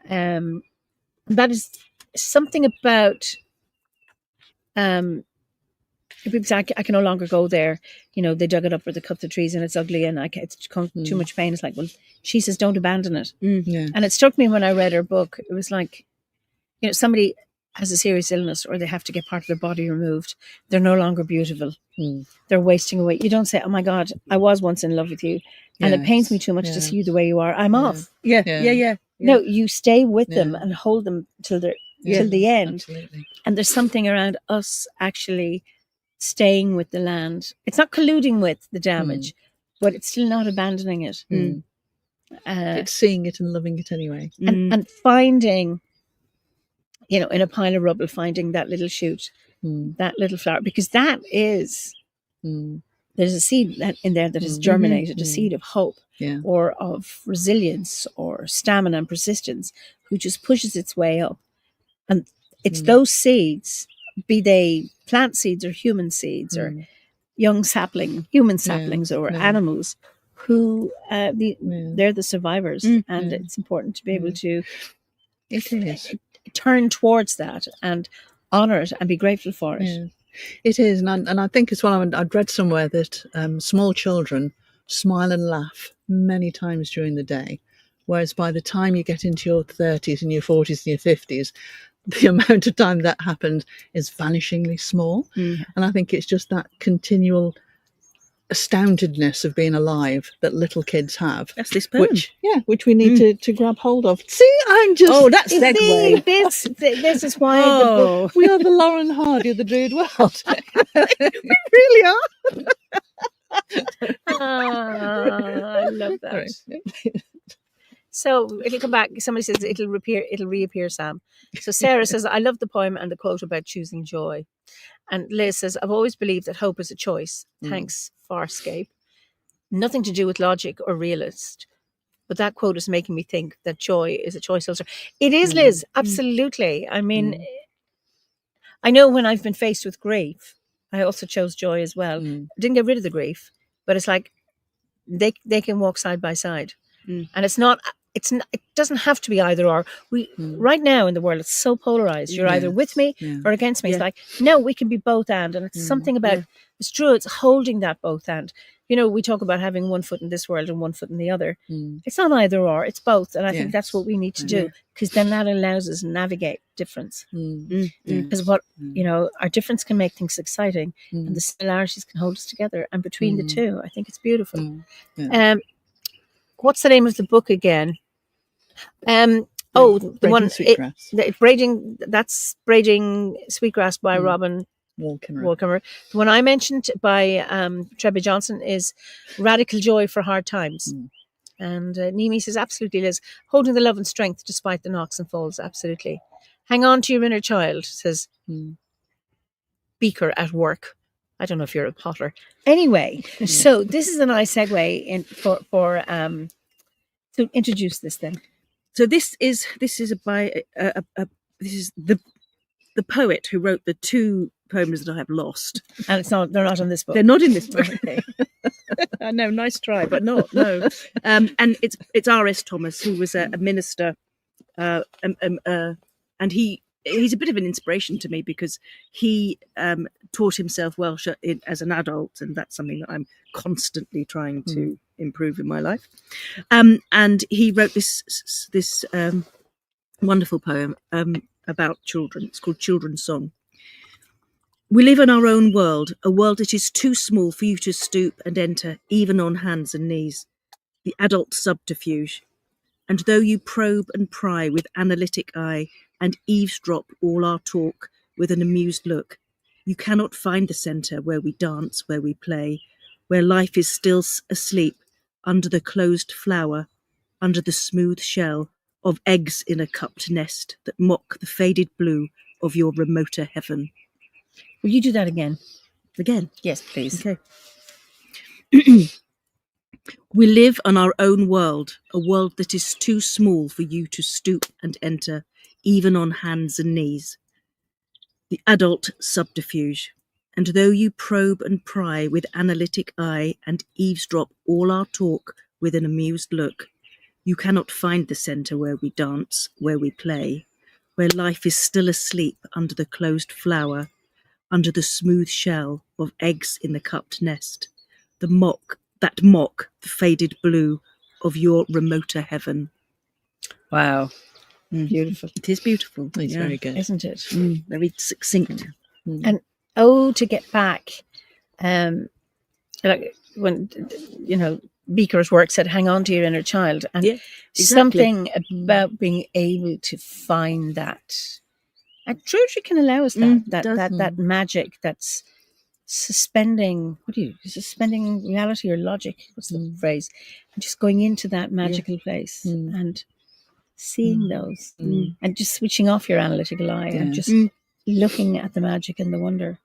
That is something about people say, I can no longer go there. You know, they dug it up or they cut the trees and it's ugly and it's too much pain. It's like, well, she says, don't abandon it. And it struck me when I read her book. It was like, you know, somebody has a serious illness or they have to get part of their body removed. They're no longer beautiful. They're wasting away. You don't say, oh my God, I was once in love with you and it pains me too much to see you the way you are. I'm off. No, you stay with them and hold them till the end. Absolutely. And there's something around us actually staying with the land. It's not colluding with the damage, but it's still not abandoning it. It's seeing it and loving it anyway. And finding, you know, in a pile of rubble, finding that little shoot, that little flower, because that is, there's a seed in there that has germinated, a seed of hope or of resilience or stamina and persistence, who just pushes its way up. And it's those seeds, be they plant seeds or human seeds or human saplings or animals, who they're the survivors. And it's important to be able to turn towards that and honour it and be grateful for it. It is, and I think as well, I'd read somewhere that small children smile and laugh many times during the day, whereas by the time you get into your 30s and your 40s and your 50s, the amount of time that happens is vanishingly small. And I think it's just that continual astoundedness of being alive that little kids have. That's this poem. Which we need to grab hold of. See, I'm just... Oh, that's segue. This is why the book... We are the Lauren Hardy of the Druid world. We really are. I love that. So it'll come back. Somebody says it'll reappear, Sam. So Sarah says, I love the poem and the quote about choosing joy. And Liz says, I've always believed that hope is a choice. Thanks, Farscape. Nothing to do with logic or realist. But that quote is making me think that joy is a choice also. It is, Liz. Absolutely. I mean, I know when I've been faced with grief, I also chose joy as well. I didn't get rid of the grief, but it's like they can walk side by side. And it doesn't have to be either or. Right now in the world, it's so polarized. You're either with me or against me. It's like, no, we can be both and it's something about, it's true, it's holding that both and. You know, we talk about having one foot in this world and one foot in the other. It's not either or, it's both. And I think that's what we need to do, because then that allows us to navigate difference. Because you know, our difference can make things exciting and the similarities can hold us together. And between the two, I think it's beautiful. What's the name of the book again? The one Braiding Sweetgrass by Robin Walkemer. The one I mentioned by Treby Johnson is Radical Joy for Hard Times. And Nimi says, absolutely, Liz. Holding the love and strength despite the knocks and falls, absolutely. Hang on to your inner child, says Beaker at work. I don't know if you're a potter. Anyway, so this is a nice segue to introduce this then. So this is the poet who wrote the two poems that I have lost. And they're not in this book. They're not in this book. I know, nice try, but not, no. And it's R.S. Thomas, who was a minister, and he's a bit of an inspiration to me because he taught himself Welsh as an adult, and that's something that I'm constantly trying to improve in my life. And he wrote this wonderful poem about children. It's called Children's Song. We live in our own world, a world that is too small for you to stoop and enter, even on hands and knees, the adult subterfuge. And though you probe and pry with analytic eye and eavesdrop all our talk with an amused look, you cannot find the centre where we dance, where we play, where life is still asleep under the closed flower, under the smooth shell of eggs in a cupped nest that mock the faded blue of your remoter heaven. Will you do that again? Again? Yes, please. Okay. We live on our own world, a world that is too small for you to stoop and enter, even on hands and knees. The adult subterfuge. And though you probe and pry with analytic eye and eavesdrop all our talk with an amused look, you cannot find the centre where we dance, where we play, where life is still asleep under the closed flower, under the smooth shell of eggs in the cupped nest, that mock the faded blue of your remoter heaven. Wow. Beautiful. It is beautiful. It's very good. Isn't it? Very succinct. And to get back, like when, Beaker's work said, hang on to your inner child. And exactly. Something about being able to find that. And Druidry can allow us that magic that's suspending reality or logic. What's the phrase? And just going into that magical place and seeing those and just switching off your analytical eye and just looking at the magic and the wonder.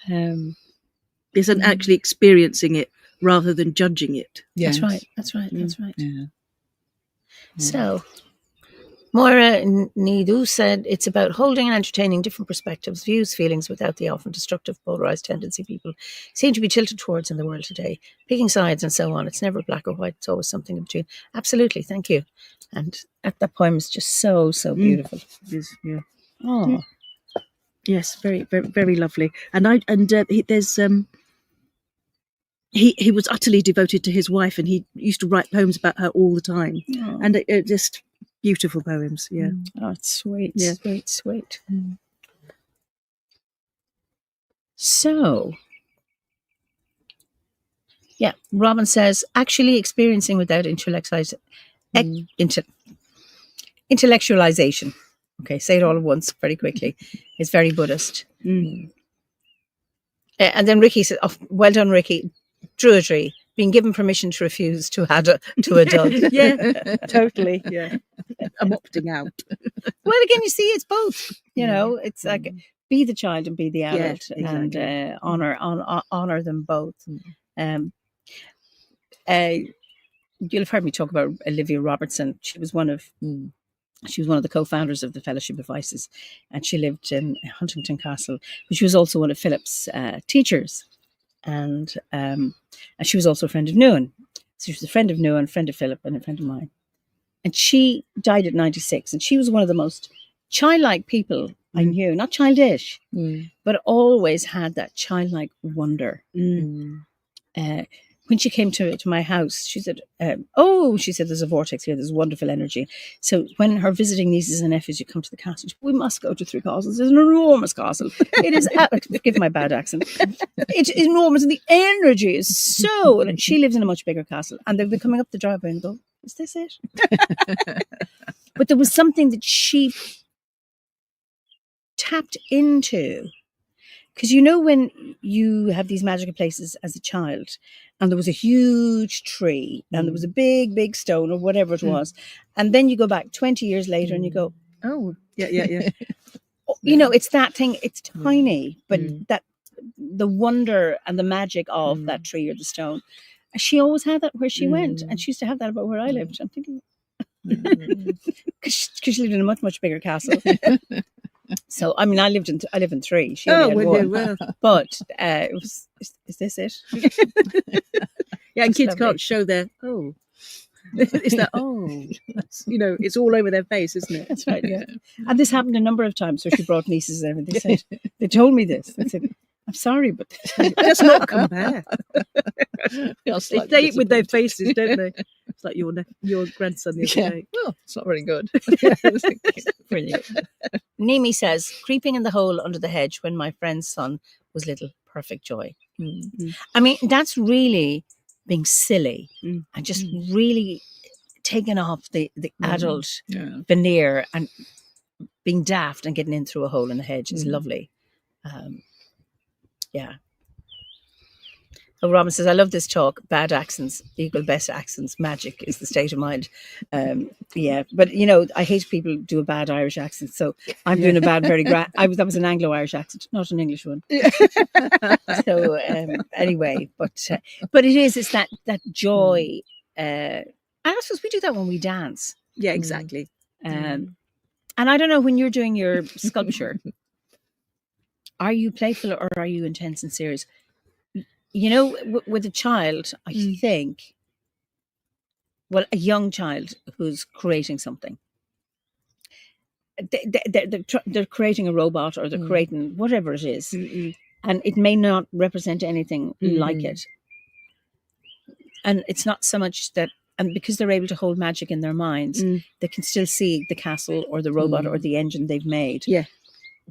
Yes, and actually experiencing it rather than judging it. Yes. That's right. Yeah. So, Moira Nidu said it's about holding and entertaining different perspectives, views, feelings without the often destructive, polarised tendency people seem to be tilted towards in the world today. Picking sides and so on. It's never black or white. It's always something in between. Absolutely. Thank you. And that poem is just so beautiful. It is, yeah. Oh. Yes, very, very, very lovely. There's he was utterly devoted to his wife, and he used to write poems about her all the time. Oh. And it just beautiful poems. Yeah. Oh, it's sweet. Yeah. Sweet. So, Robin says, actually experiencing without intellectualization. Okay, say it all at once very quickly. It's very Buddhist. And then Ricky said, well done, Ricky. Druidry, being given permission to refuse to adult. Yeah, totally. Yeah. I'm opting out. Well, again, you see, it's both. It's like be the child and be the adult, exactly. and honor them both. You'll have heard me talk about Olivia Robertson. She was one of the co-founders of the Fellowship of Vices, and she lived in Huntington Castle. But she was also one of Philip's teachers, and she was also a friend of Nuan. So she was a friend of Nuan, friend of Philip, and a friend of mine. And she died at 96, and she was one of the most childlike people I knew. Not childish, but always had that childlike wonder. When she came to my house, she said, there's a vortex here, there's wonderful energy. So when her visiting nieces and nephews would come to the castle, we must go to Three Castles. It's an enormous castle. It is, forgive my bad accent, it's enormous, and the energy is so, and she lives in a much bigger castle, and they've been coming up the driveway and go, is this it? But there was something that she tapped into. Because when you have these magical places as a child, and there was a huge tree, and there was a big, big stone, or whatever it was, and then you go back 20 years later and you go, oh, yeah. It's that thing, it's tiny, but that the wonder and the magic of that tree or the stone. And she always had that where she went, and she used to have that about where I lived. I'm thinking, because she lived in a much, much bigger castle. So I live in 3. She only had 1. But it was. Is this it? Yeah, and kids lovely. can't show their It's that it's all over their face, isn't it? That's right. Yeah, and this happened a number of times where she brought nieces and everything. They told me this. They said, "I'm sorry, but let's not compare." They say it with their faces, don't they? It's like your grandson the other day. Well, it's not very good. Brilliant. Nimi says, creeping in the hole under the hedge when my friend's son was little, perfect joy. That's really being silly and just really taking off the adult veneer and being daft and getting in through a hole in the hedge is lovely. Oh, Robin says, I love this talk. Bad accents equal best accents. Magic is the state of mind. Yeah, but I hate people who do a bad Irish accent. So I'm doing a bad, that was an Anglo-Irish accent, not an English one. So anyway, but it's that joy. And I suppose we do that when we dance. Yeah, exactly. And I don't know, when you're doing your sculpture, are you playful or are you intense and serious? With a child, I think, well, a young child who's creating something, they're creating a robot, or they're creating whatever it is, and it may not represent anything like it. And it's not so much that, and because they're able to hold magic in their minds, they can still see the castle or the robot or the engine they've made. Yeah.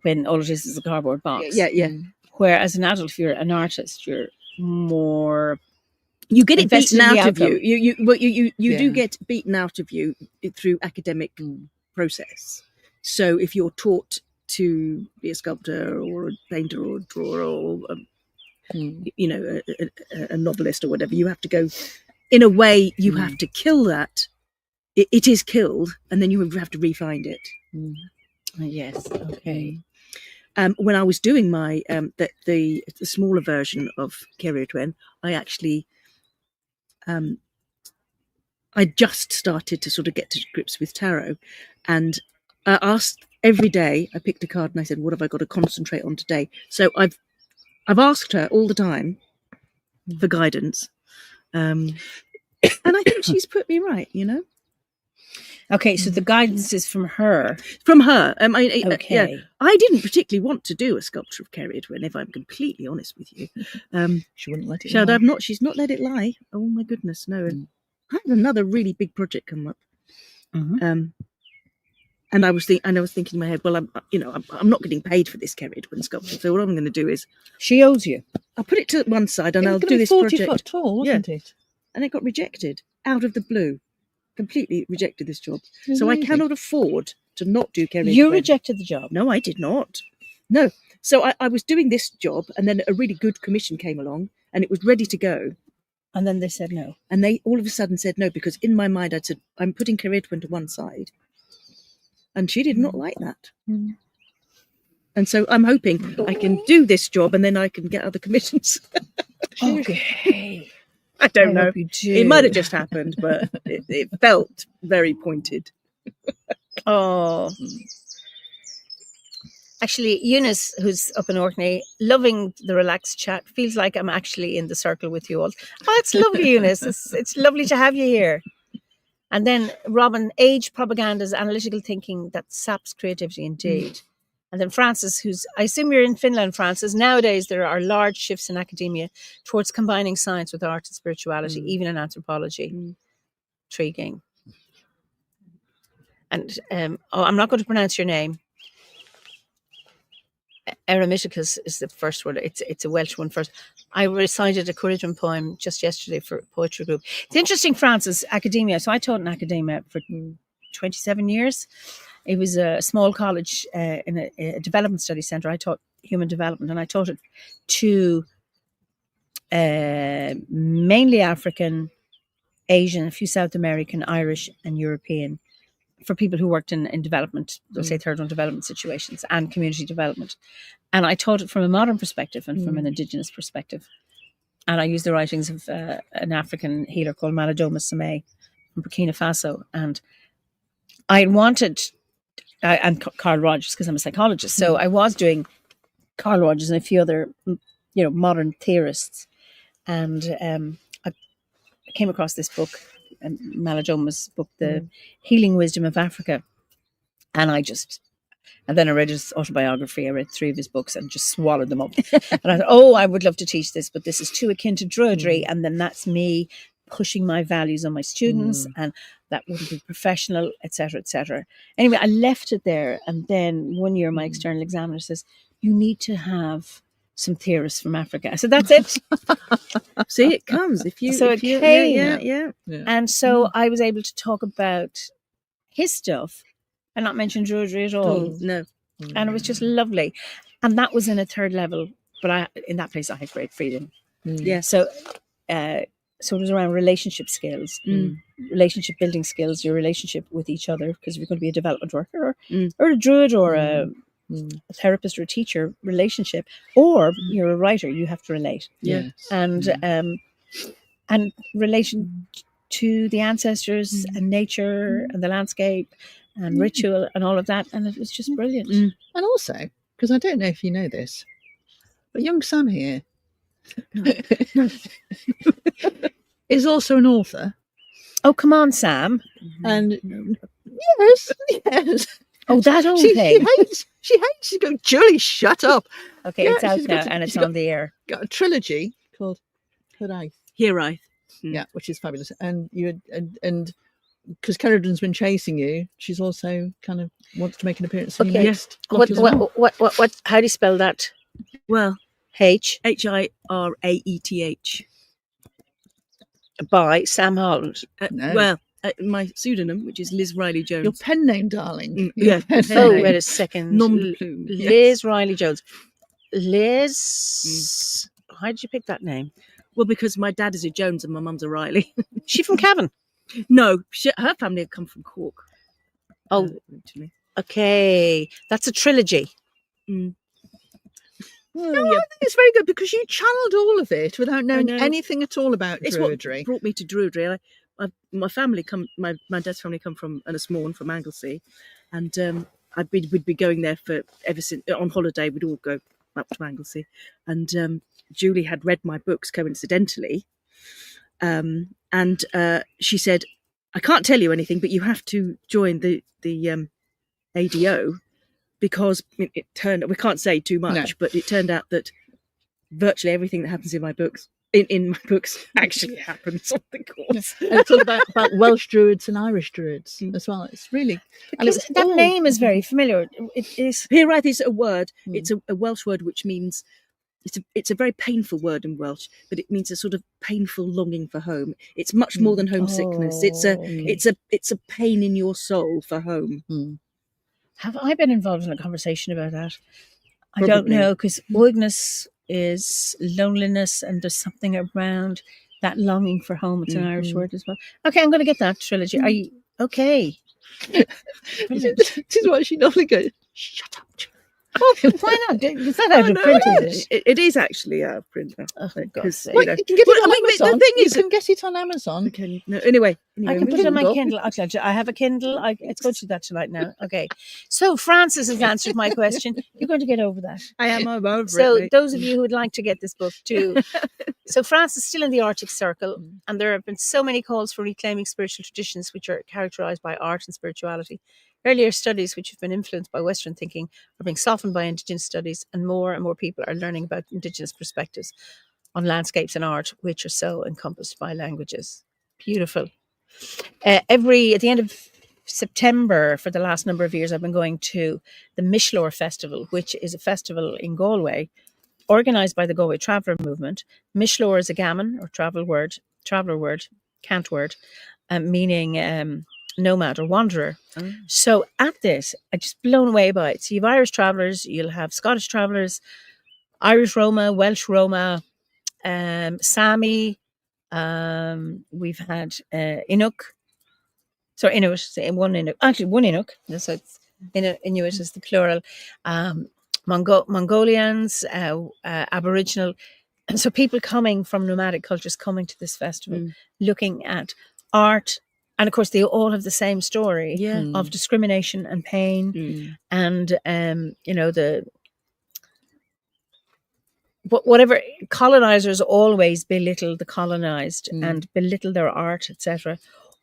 When all it is a cardboard box. Yeah. Whereas an adult, if you're an artist, you're more, you get it beaten out of you. You do get beaten out of you through academic process. So if you're taught to be a sculptor or a painter or a drawer or a novelist or whatever, you have to go, in a way, you have to kill that. It is killed, and then you have to re-find it. Yes. Okay. When I was doing my the smaller version of Ceridwen, I actually I just started to sort of get to grips with tarot, and I asked every day. I picked a card and I said, "What have I got to concentrate on today?" So I've asked her all the time for guidance, and I think she's put me right. Okay, so the guidance is from her. From her. Okay. Yeah, I didn't particularly want to do a sculpture of Ceridwen, if I'm completely honest with you. She wouldn't let it lie. She's not let it lie. Oh my goodness, no. I had another really big project come up. And I was thinking in my head, well, I'm not getting paid for this Ceridwen sculpture, so what I'm going to do is, she owes you. I'll put it to one side and I'll do this 40 project. foot tall, wasn't it? And it got rejected out of the blue. Completely rejected this job. Amazing. So I cannot afford to not do Ceridwen. You rejected the job? No, I did not. No. So I was doing this job, and then a really good commission came along, and it was ready to go. And then they said no. And they all of a sudden said no, because in my mind I'd said, I'm putting Ceridwen to one side. And she did not like that. And so I'm hoping I can do this job, and then I can get other commissions. Okay. I don't know. It might have just happened, but it felt very pointed. Oh. Actually, Eunice, who's up in Orkney, loving the relaxed chat, feels like I'm actually in the circle with you all. Oh, it's lovely, Eunice. It's lovely to have you here. And then Robin, age propaganda is analytical thinking that saps creativity indeed. And then Francis, I assume you're in Finland, Francis. Nowadays, there are large shifts in academia towards combining science with art and spirituality, even in anthropology. Intriguing. And I'm not going to pronounce your name. Eremiticus is the first word. It's a Welsh one first. I recited a Ceridwen poem just yesterday for a poetry group. It's interesting, Francis, academia. So I taught in academia for 27 years. It was a small college in a development study centre. I taught human development, and I taught it to mainly African, Asian, a few South American, Irish and European, for people who worked in development, let's say third world development situations and community development. And I taught it from a modern perspective and from an indigenous perspective. And I used the writings of an African healer called Malidoma Samay from Burkina Faso. And I wanted... and Carl Rogers, because I'm a psychologist. So I was doing Carl Rogers and a few other, modern theorists. And I came across this book, Malidoma's book, The Healing Wisdom of Africa. And then I read his autobiography. I read 3 of his books and just swallowed them up. And I thought, I would love to teach this, but this is too akin to Druidry. And then that's me pushing my values on my students, and that wouldn't be professional, etc., etc. Anyway, I left it there, and then one year my external examiner says, you need to have some theorists from Africa. I said, that's it. See, it comes. If you came. Yeah. And so I was able to talk about his stuff and not mention Druidry at all. No. And it was just lovely. And that was in a third level, but in that place I had great freedom. Yeah. So it was around relationship skills, relationship building skills, your relationship with each other, because if you're going to be a development worker or a druid or a therapist or a teacher, relationship, or you're a writer, you have to relate. Yeah. And relation to the ancestors and nature and the landscape and ritual and all of that. And it was just brilliant. And also, because I don't know if you know this, but young Sam here is also an author. Oh, come on, Sam. And yes. Oh, that old She thing. hates. She goes, Julie, shut up. Okay, it's out now and it's on the air. Got a trilogy called Hiraeth. Yeah, which is fabulous. And you and because Cerridon's been chasing you, she's also kind of wants to make an appearance in your next block as well. What? How do you spell that? Well, Hiraeth. By Sam Holland. No. Well, my pseudonym, which is Liz Riley Jones. Your pen name, darling. Yeah. Wait a second. Nom de plume. Liz Riley Jones. Liz. How did you pick that name? Well, because my dad is a Jones and my mum's a Riley. She from Cavan? No, her family had come from Cork. Oh, originally. Okay. That's a trilogy. Well, I think it's very good because you channeled all of it without knowing anything at all about druidry. What brought me to druidry. My family my dad's family come from Ennismorn, from Anglesey, and we'd be going there for ever since on holiday. We'd all go up to Anglesey, and Julie had read my books coincidentally, and she said, "I can't tell you anything, but you have to join the ADO." Because it turned, we can't say too much, but it turned out that virtually everything that happens in my books, actually happens on the course. And it's all about Welsh druids and Irish druids as well. It's really... That name is very familiar. It is... Hiraeth is a word. It's a Welsh word which means... It's a very painful word in Welsh, but it means a sort of painful longing for home. It's much more than homesickness. It's a pain in your soul for home. Have I been involved in a conversation about that? I don't know, because Oigness is loneliness, and there's something around that longing for home. It's an Irish word as well. Okay, I'm going to get that trilogy. Are you okay? This is why she normally goes, shut up. Oh, why not? Is that out of print? It is actually out of print now. Oh, you can get it on Amazon. The thing is, you can get it on Amazon. Anyway, I can put it on my Kindle. I have a Kindle. It's going to do that tonight now. Okay. So Frances has answered my question. You're going to get over that. I am over it. So those of you who would like to get this book too. So France is still in the Arctic Circle, and there have been so many calls for reclaiming spiritual traditions which are characterized by art and spirituality. Earlier studies which have been influenced by Western thinking are being softened by Indigenous studies, and more people are learning about Indigenous perspectives on landscapes and art, which are so encompassed by languages. Beautiful. At the end of September, for the last number of years, I've been going to the Mishlore Festival, which is a festival in Galway, organised by the Galway Traveller Movement. Mishlore is a gammon or traveller word, cant word, meaning nomad or wanderer. So at this, I'm just blown away by it. So you have Irish travellers, you'll have Scottish travellers, Irish Roma, Welsh Roma, Sami, we've had Inuit, one Inuit, so it's Inuit is the plural, Mongolians, Aboriginal, and so people coming from nomadic cultures coming to this festival, looking at art. And of course, they all have the same story of discrimination and pain, and whatever colonizers always belittle the colonized and belittle their art, etc.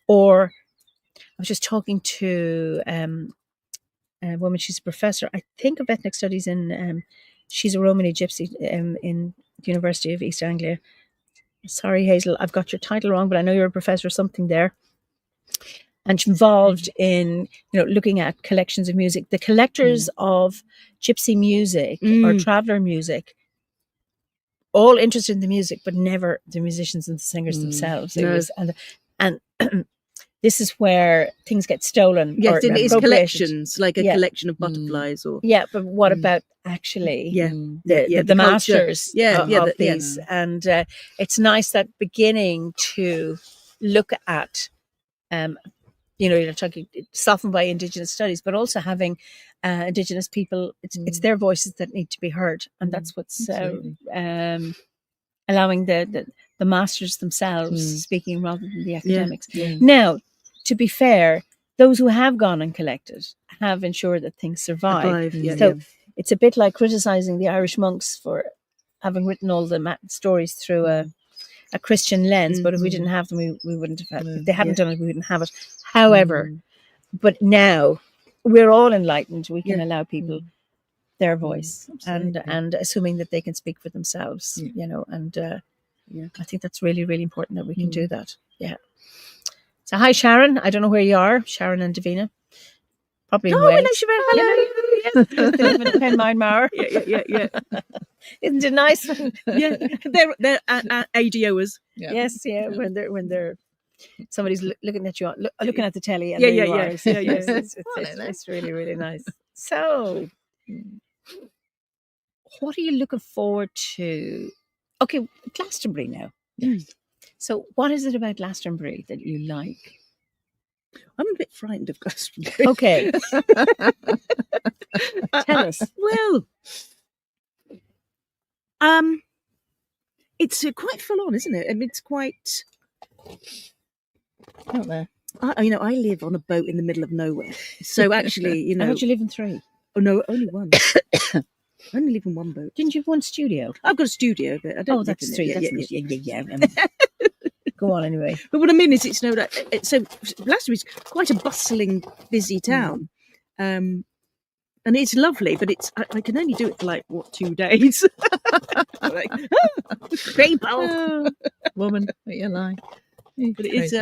Or I was just talking to a woman; she's a professor, I think, of ethnic studies in. She's a Romani Gypsy in the University of East Anglia. Sorry, Hazel, I've got your title wrong, but I know you're a professor of something there. And she's involved in, looking at collections of music. The collectors of gypsy music or traveller music, all interested in the music, but never the musicians and the singers themselves. It was, and this is where things get stolen. Yes, or it is appropriated. collections, like a collection of butterflies, or but what about actually the masters of these? And it's nice that beginning to look at, you're talking softened by Indigenous studies, but also having Indigenous people. It's their voices that need to be heard, and that's what's allowing the masters themselves speaking rather than the academics. Now, to be fair, those who have gone and collected have ensured that things survive. It's a bit like criticising the Irish monks for having written all the stories through a Christian lens, but if we didn't have them, we wouldn't have had it. If they hadn't done it, we wouldn't have it. However, but now we're all enlightened. We can allow people their voice, and assuming that they can speak for themselves, and I think that's really, really important that we can do that. Yeah. So hi, Sharon. I don't know where you are, Sharon and Davina. Probably in Wales. Hello. Yes, they live in Penmine. Yeah. Isn't it nice? They're ADOers. Yes, when they're somebody's looking at you, looking at the telly, and it's really, really nice. So, what are you looking forward to? Okay, Glastonbury now. So, what is it about Glastonbury that you like? I'm a bit frightened of Glastonbury. Okay. Tell us. Well, it's quite full on, isn't it? I mean, it's quite out there. I live on a boat in the middle of nowhere. So actually, I thought you live in 3. Oh no, only one. I only live in one boat. Didn't you have one studio? I've got a studio, but I don't. Oh, that's 3. Yeah. Go on anyway. But what I mean is, so Glastonbury's quite a bustling, busy town, and it's lovely. But I can only do it for 2 days. People, woman, you lie. But it is.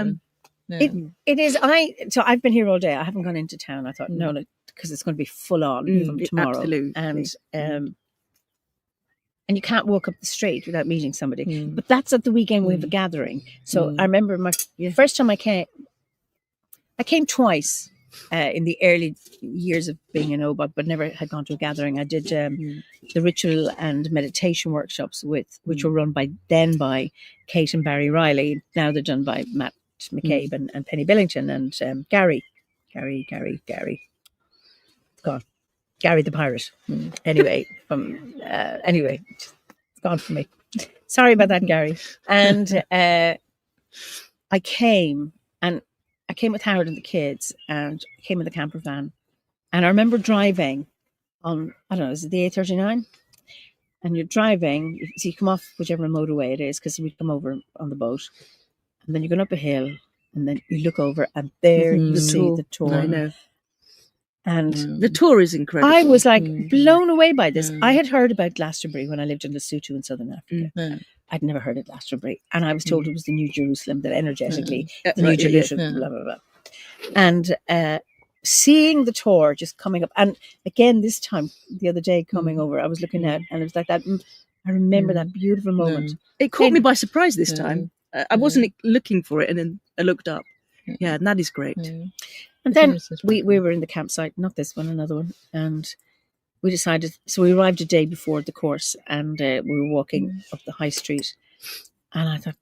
It is. So I've been here all day. I haven't gone into town. I thought no, because it's going to be full on from tomorrow. Absolutely. And you can't walk up the street without meeting somebody. But that's at the weekend we have a gathering. So I remember my first time I came twice in the early years of being an OBOT, but never had gone to a gathering. I did the ritual and meditation workshops which were run by Kate and Barry Riley. Now they're done by Matt McCabe and Penny Billington and Gary. God. Gary the Pirate. Anyway, it's gone from me. Sorry about that, Gary. And I came with Howard and the kids, and came in the camper van. And I remember driving on, I don't know, is it the A39? And you're driving, so you come off whichever motorway it is, because we come over on the boat. And then you're going up a hill, and then you look over, and there you see the Tor. I know. And the Tor is incredible. I was blown away by this. I had heard about Glastonbury when I lived in Lesotho in Southern Africa. I'd never heard of Glastonbury. And I was told it was the New Jerusalem, that energetically, the New Jerusalem, blah, blah, blah. And seeing the Tor just coming up. And again, this time, the other day coming over, I was looking out, and it was like that. I remember that beautiful moment. It caught me by surprise this time. I wasn't looking for it, and then I looked up. Yeah, and that is great. And then we were in the campsite, not this one, another one, and we decided, so we arrived a day before the course, and we were walking up the high street, and I thought,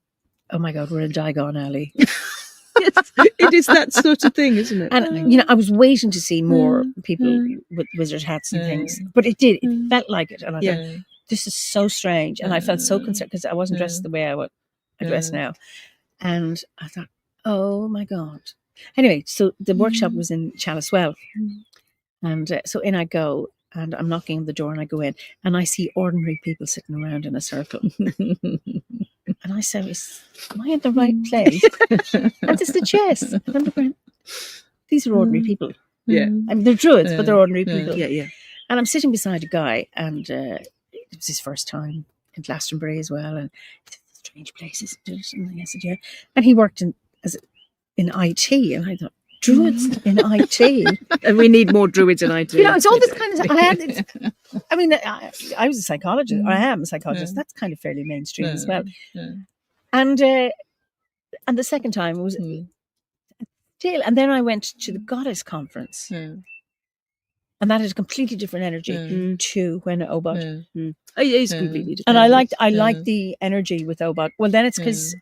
oh my God, we're in Diagon Alley. Yes, it is that sort of thing, isn't it? And, I was waiting to see more people with wizard hats and things, but it felt like it, and I thought, this is so strange, and I felt so concerned, because I wasn't dressed the way I dress now, and I thought, oh my God. Anyway, so the workshop was in Chalice Well, and so in I go, and I'm knocking on the door, and I go in, and I see ordinary people sitting around in a circle, and I say, am I in the right place? And it's the chest. And I'm looking, these are ordinary people. Yeah, I mean, they're druids, but they're ordinary people. Yeah. And I'm sitting beside a guy, and it was his first time in Glastonbury as well, and strange places. And I said, yeah, and he worked in IT, and I thought, druids in IT, and we need more druids in IT. It's all this kind of. I was a psychologist. I am a psychologist. That's kind of fairly mainstream as well. And the second time it was And then I went to the Goddess Conference. Yeah. And that is a completely different energy to when Obot. Yeah. It is completely different. And I liked the energy with Obot. Well, then it's because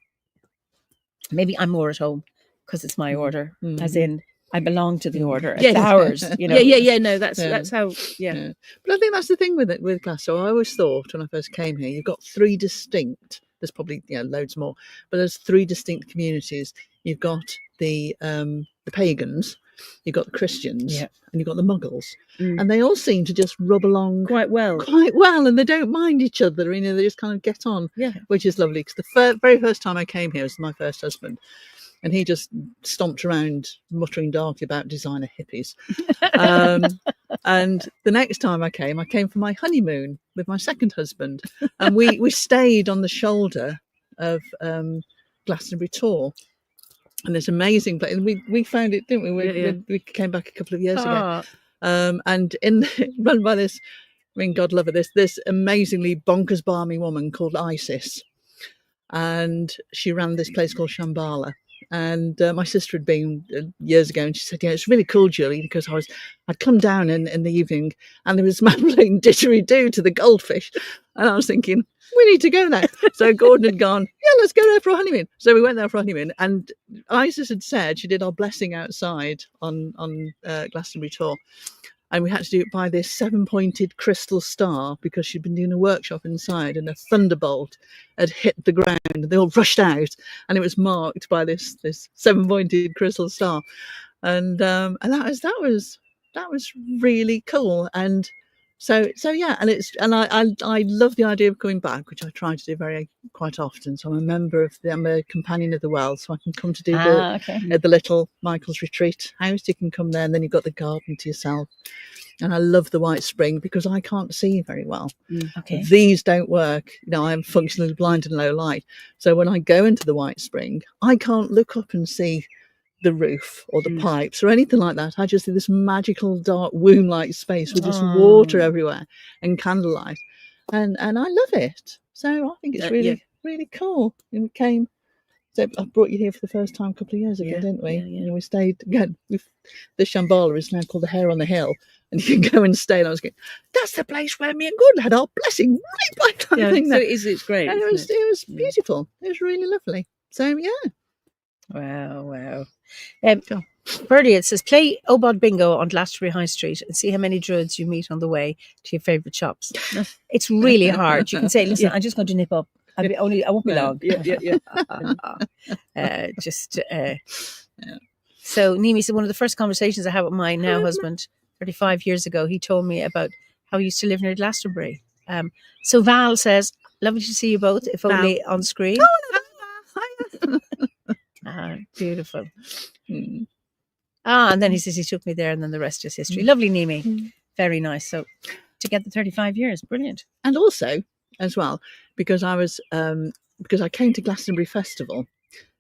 maybe I'm more at home because it's my order, as in I belong to the order. It's ours, you know. Yeah. No, that's how. Yeah. But I think that's the thing with it with Glasgow. I always thought when I first came here, you've got three distinct. There's probably loads more, but there's three distinct communities. You've got the pagans, you've got the Christians, and you've got the Muggles, and they all seem to just rub along quite well, and they don't mind each other. You know, they just kind of get on, which is lovely. Because the very first time I came here was my first husband. And he just stomped around muttering darkly about designer hippies. And the next time I came for my honeymoon with my second husband. And we stayed on the shoulder of Glastonbury Tor. And this amazing place. We found it, didn't we? We came back a couple of years ago. And run by this, I mean, God love her, this amazingly bonkers balmy woman called Isis. And she ran this place called Shambhala. And my sister had been years ago, and she said, it's really cool, Julie, because I'd come down in the evening and there was a man playing didgeridoo to the goldfish. And I was thinking, we need to go there. So Gordon had gone, let's go there for a honeymoon. So we went there for a honeymoon. And Isis had said she did our blessing outside on Glastonbury Tor. And we had to do it by this 7-pointed crystal star because she'd been doing a workshop inside and a thunderbolt had hit the ground and they all rushed out and it was marked by this 7-pointed crystal star. And that was really cool. And so yeah, and I love the idea of coming back, which I try to do quite often. So I'm a companion of the well, so I can come to do the little Michael's retreat house. You can come there, and then you've got the garden to yourself. And I love the White Spring because I can't see very well. These don't work. I'm functionally blind and low light. So when I go into the White Spring, I can't look up and see the roof or the pipes or anything like that. I just see this magical dark womb-like space with just water everywhere and candlelight, and I love it. So I think it's really really cool. And we came. So I brought you here for the first time a couple of years ago, didn't we? And we stayed again. The Shambhala is now called the Hare on the Hill, and you can go and stay. And I was going, that's the place where me and Gordon had our blessing right by that thing. So it's great. And it was beautiful. It was really lovely. So yeah. Wow. Birdie, it says, play Obod Bingo on Glastonbury High Street and see how many druids you meet on the way to your favourite shops. It's really hard. You can say, listen, I'm just going to nip up. I won't be long. So Nimi said, one of the first conversations I had with my now husband 35 years ago, he told me about how he used to live near Glastonbury. So Val says, lovely to see you both, if only on screen. Beautiful. And then he says he took me there, and then the rest is history. Lovely, Nimi. Very nice. So together 35 years, brilliant. And also, as well, because I came to Glastonbury Festival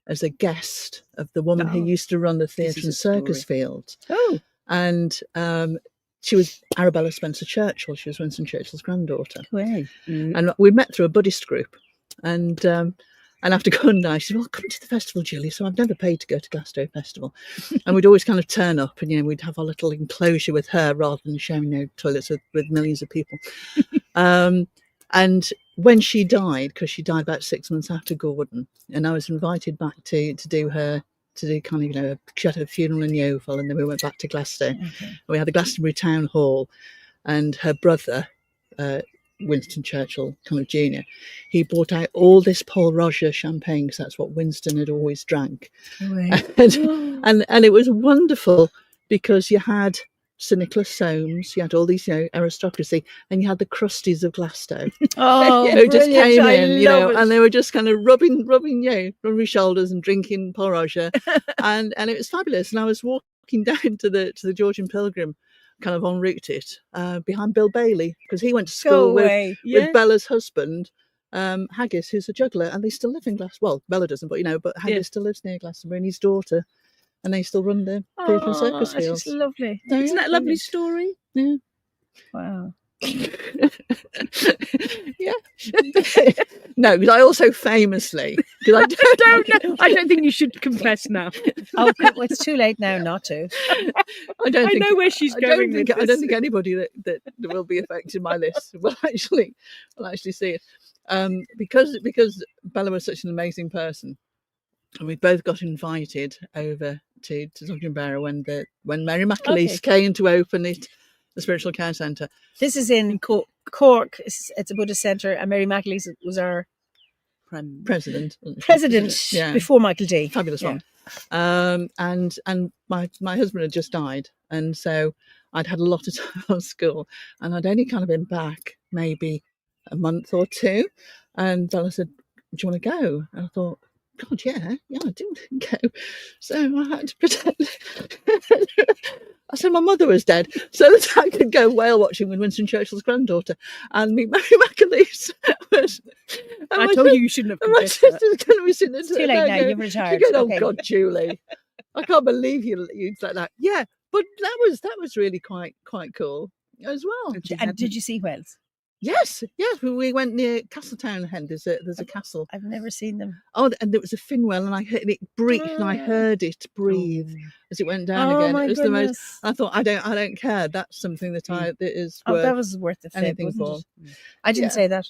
as a guest of the woman who used to run the theatre and circus field. And she was Arabella Spencer Churchill. She was Winston Churchill's granddaughter. And we met through a Buddhist group. And after going there, she said, well, come to the festival, Julie. So I've never paid to go to Glasgow Festival. And we'd always kind of turn up and, we'd have our little enclosure with her rather than sharing toilets with millions of people. And when she died, because she died about 6 months after Gordon, and I was invited back to do kind of, she had her funeral in Yeovil, and then we went back to Glasgow. We had the Glastonbury Town Hall, and her brother, Winston Churchill, kind of junior, he brought out all this Paul Roger champagne because that's what Winston had always drank. And it was wonderful because you had Sir Nicholas Soames, you had all these, aristocracy, and you had the crusties of Glasgow. Who just came in, and they were just kind of rubbing shoulders and drinking Paul Roger, and it was fabulous. And I was walking down to the Georgian Pilgrim, kind of en route it, behind Bill Bailey, because he went to school with Bella's husband, Haggis, who's a juggler, and they still live in Glastonbury. Well, Bella doesn't, but Haggis still lives near Glastonbury, and his daughter, and they still run the theatre and circus field. That's lovely. So, Isn't that a lovely story? Yeah. Wow. Yeah. No, because I also famously, because I don't think you should confess now. Oh, well, it's too late now not to. I know where she's going with this. I don't think anybody that will be affected by this will actually see it. Because Bella was such an amazing person, and we both got invited over to Zoggenberra when Mary McAleese came to open it, the Spiritual Care Centre. This is in Cork. It's a Buddhist centre, and Mary McAleese was our president before Michael D. Fabulous one. And my husband had just died, and so I'd had a lot of time on school, and I'd only kind of been back maybe a month or two, and Bella said, "Do you want to go?" And I thought, God, yeah, I do go. So I had to pretend. I said my mother was dead, so that I could go whale watching with Winston Churchill's granddaughter and meet Mary McAleese. I told you shouldn't have confessed that. It's too late now. You've retired. She goes, "Oh God, Julie, I can't believe you said that." Yeah, but that was really quite cool as well. And did you see whales? Yes. We went near Castletown Hen. There's a castle. I've never seen them. Oh, and there was a fin whale, and I heard it breathe, and I heard it breathe as it went down again. My it was goodness. the most. I thought, I don't care. That's something that that is. That was worth the fib, anything for. It? I didn't say that.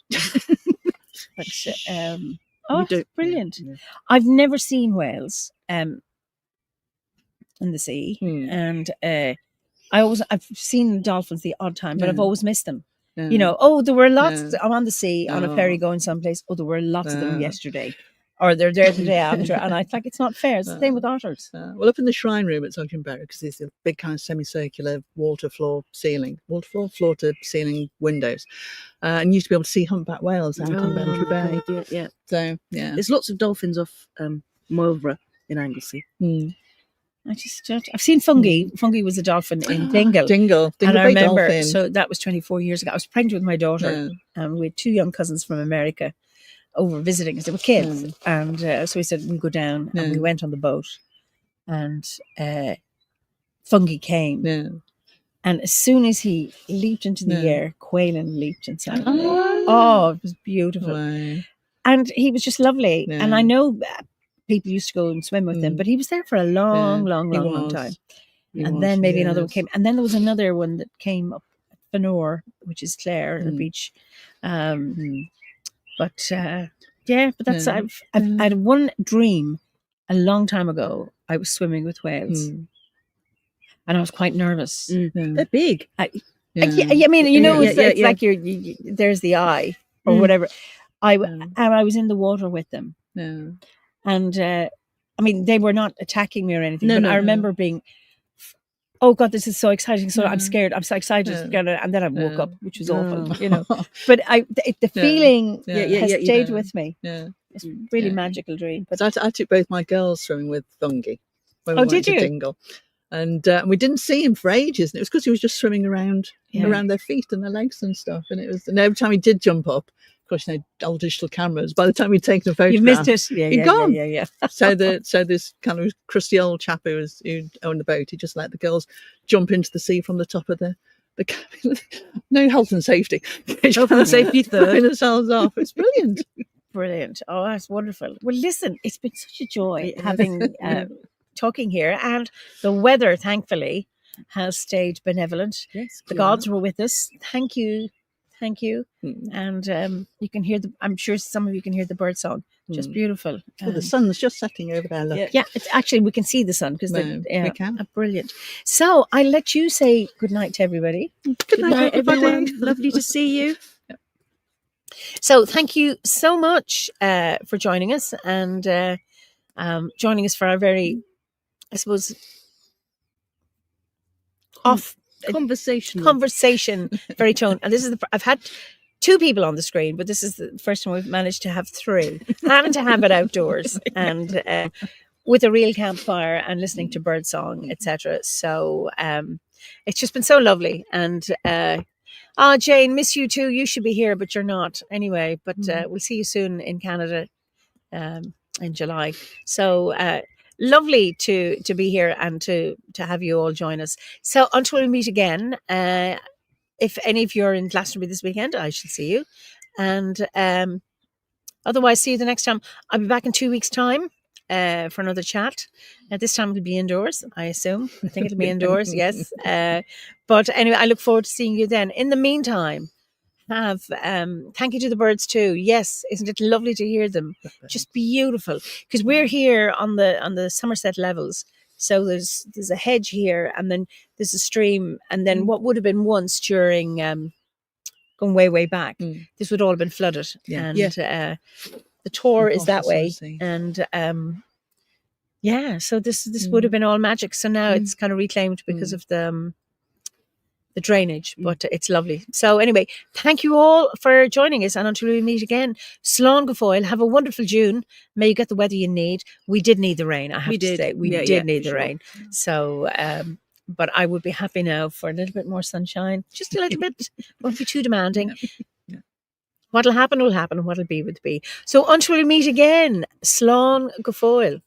But it's brilliant. Yeah. I've never seen whales in the sea, and I've seen dolphins the odd time, but I've always missed them. Yeah. You know, there were lots. I'm on the sea on a ferry going someplace. There were lots of them yesterday, or they're there the day after, and I think it's not fair. It's the same with otters. Well, up in the shrine room at Zoggenberra, because there's a big kind of semicircular floor to ceiling windows, and you used to be able to see humpback whales out in Bantry Bay. Yeah. So there's lots of dolphins off Moelvra in Anglesey. I've seen Fungi. Fungi was a dolphin in Dingle. Dingle, and I remember, dolphin. So that was 24 years ago. I was pregnant with my daughter, and we had two young cousins from America over visiting us. They were kids, and so we said we'll go down, and we went on the boat, and Fungi came, and as soon as he leaped into the air, Quaylen leaped inside. Oh, it was beautiful, and he was just lovely, and I know. People used to go and swim with him, but he was there for a long time. Then maybe another one came. And then there was another one that came up at Fenor, which is Clare, the beach. But that's, I had one dream a long time ago. I was swimming with whales. And I was quite nervous. They're big. I mean, you know, it's like there's the eye or whatever. And I was in the water with them. And I mean, they were not attacking me or anything, but I remember being, oh God, this is so exciting. So I'm scared. I'm so excited. And then I woke up, which was awful, you know. But the feeling has stayed with me. Yeah. It's a really magical dream. But I took both my girls swimming with Fungi when we went to Dingle. And we didn't see him for ages. And it was because he was just swimming around their feet and their legs and stuff. And every time he did jump up, of course, old digital cameras. By the time we'd taken a photograph, you missed it. He'd gone. Yeah. So this kind of crusty old chap who owned the boat, he just let the girls jump into the sea from the top of the cabin. No health and safety. Health and safety third. Throwing themselves off. It's brilliant. Brilliant. Oh, that's wonderful. Well, listen, it's been such a joy having talking here, and the weather, thankfully, has stayed benevolent. Yes, the gods were with us. Thank you. And you can hear I'm sure some of you can hear the bird song. Just beautiful. The sun's just setting over there. Look. Yeah, it's actually we can see the sun because we can. Brilliant. So I'll let you say good night to everybody. Good night, everyone. Lovely to see you. So thank you so much for joining us and joining us for our very, I suppose, conversation very tone. And this is I've had 2 people on the screen, but this is the first time we've managed to have 3 and to have it outdoors and with a real campfire and listening to birdsong, etc. So it's just been so lovely. And Jane, miss you too. You should be here, but you're not anyway. But we'll see you soon in Canada in July. So lovely to be here and to have you all join us. So until we meet again, if any of you are in Glastonbury this weekend, I shall see you. And otherwise, see you the next time. I'll be back in 2 weeks' time for another chat. This time it'll be indoors, I assume. I think it'll be indoors, yes. But anyway, I look forward to seeing you then. In the meantime, thank you to the birds too. Yes, isn't it lovely to hear them? Just beautiful. Because we're here on the Somerset levels. So there's a hedge here, and then there's a stream, and then what would have been once during going way back, this would all have been flooded. And the Tor is that way. And so this would have been all magic. So now it's kind of reclaimed because of the drainage, but it's lovely. So anyway, thank you all for joining us, and until we meet again, Slán go Fóill, have a wonderful June. May you get the weather you need. We did need the rain, I have to say. We did need the rain. So but I would be happy now for a little bit more sunshine, just a little bit. Won't be too demanding. What'll happen will happen, and what'll be will be. So until we meet again, Slán go Fóill.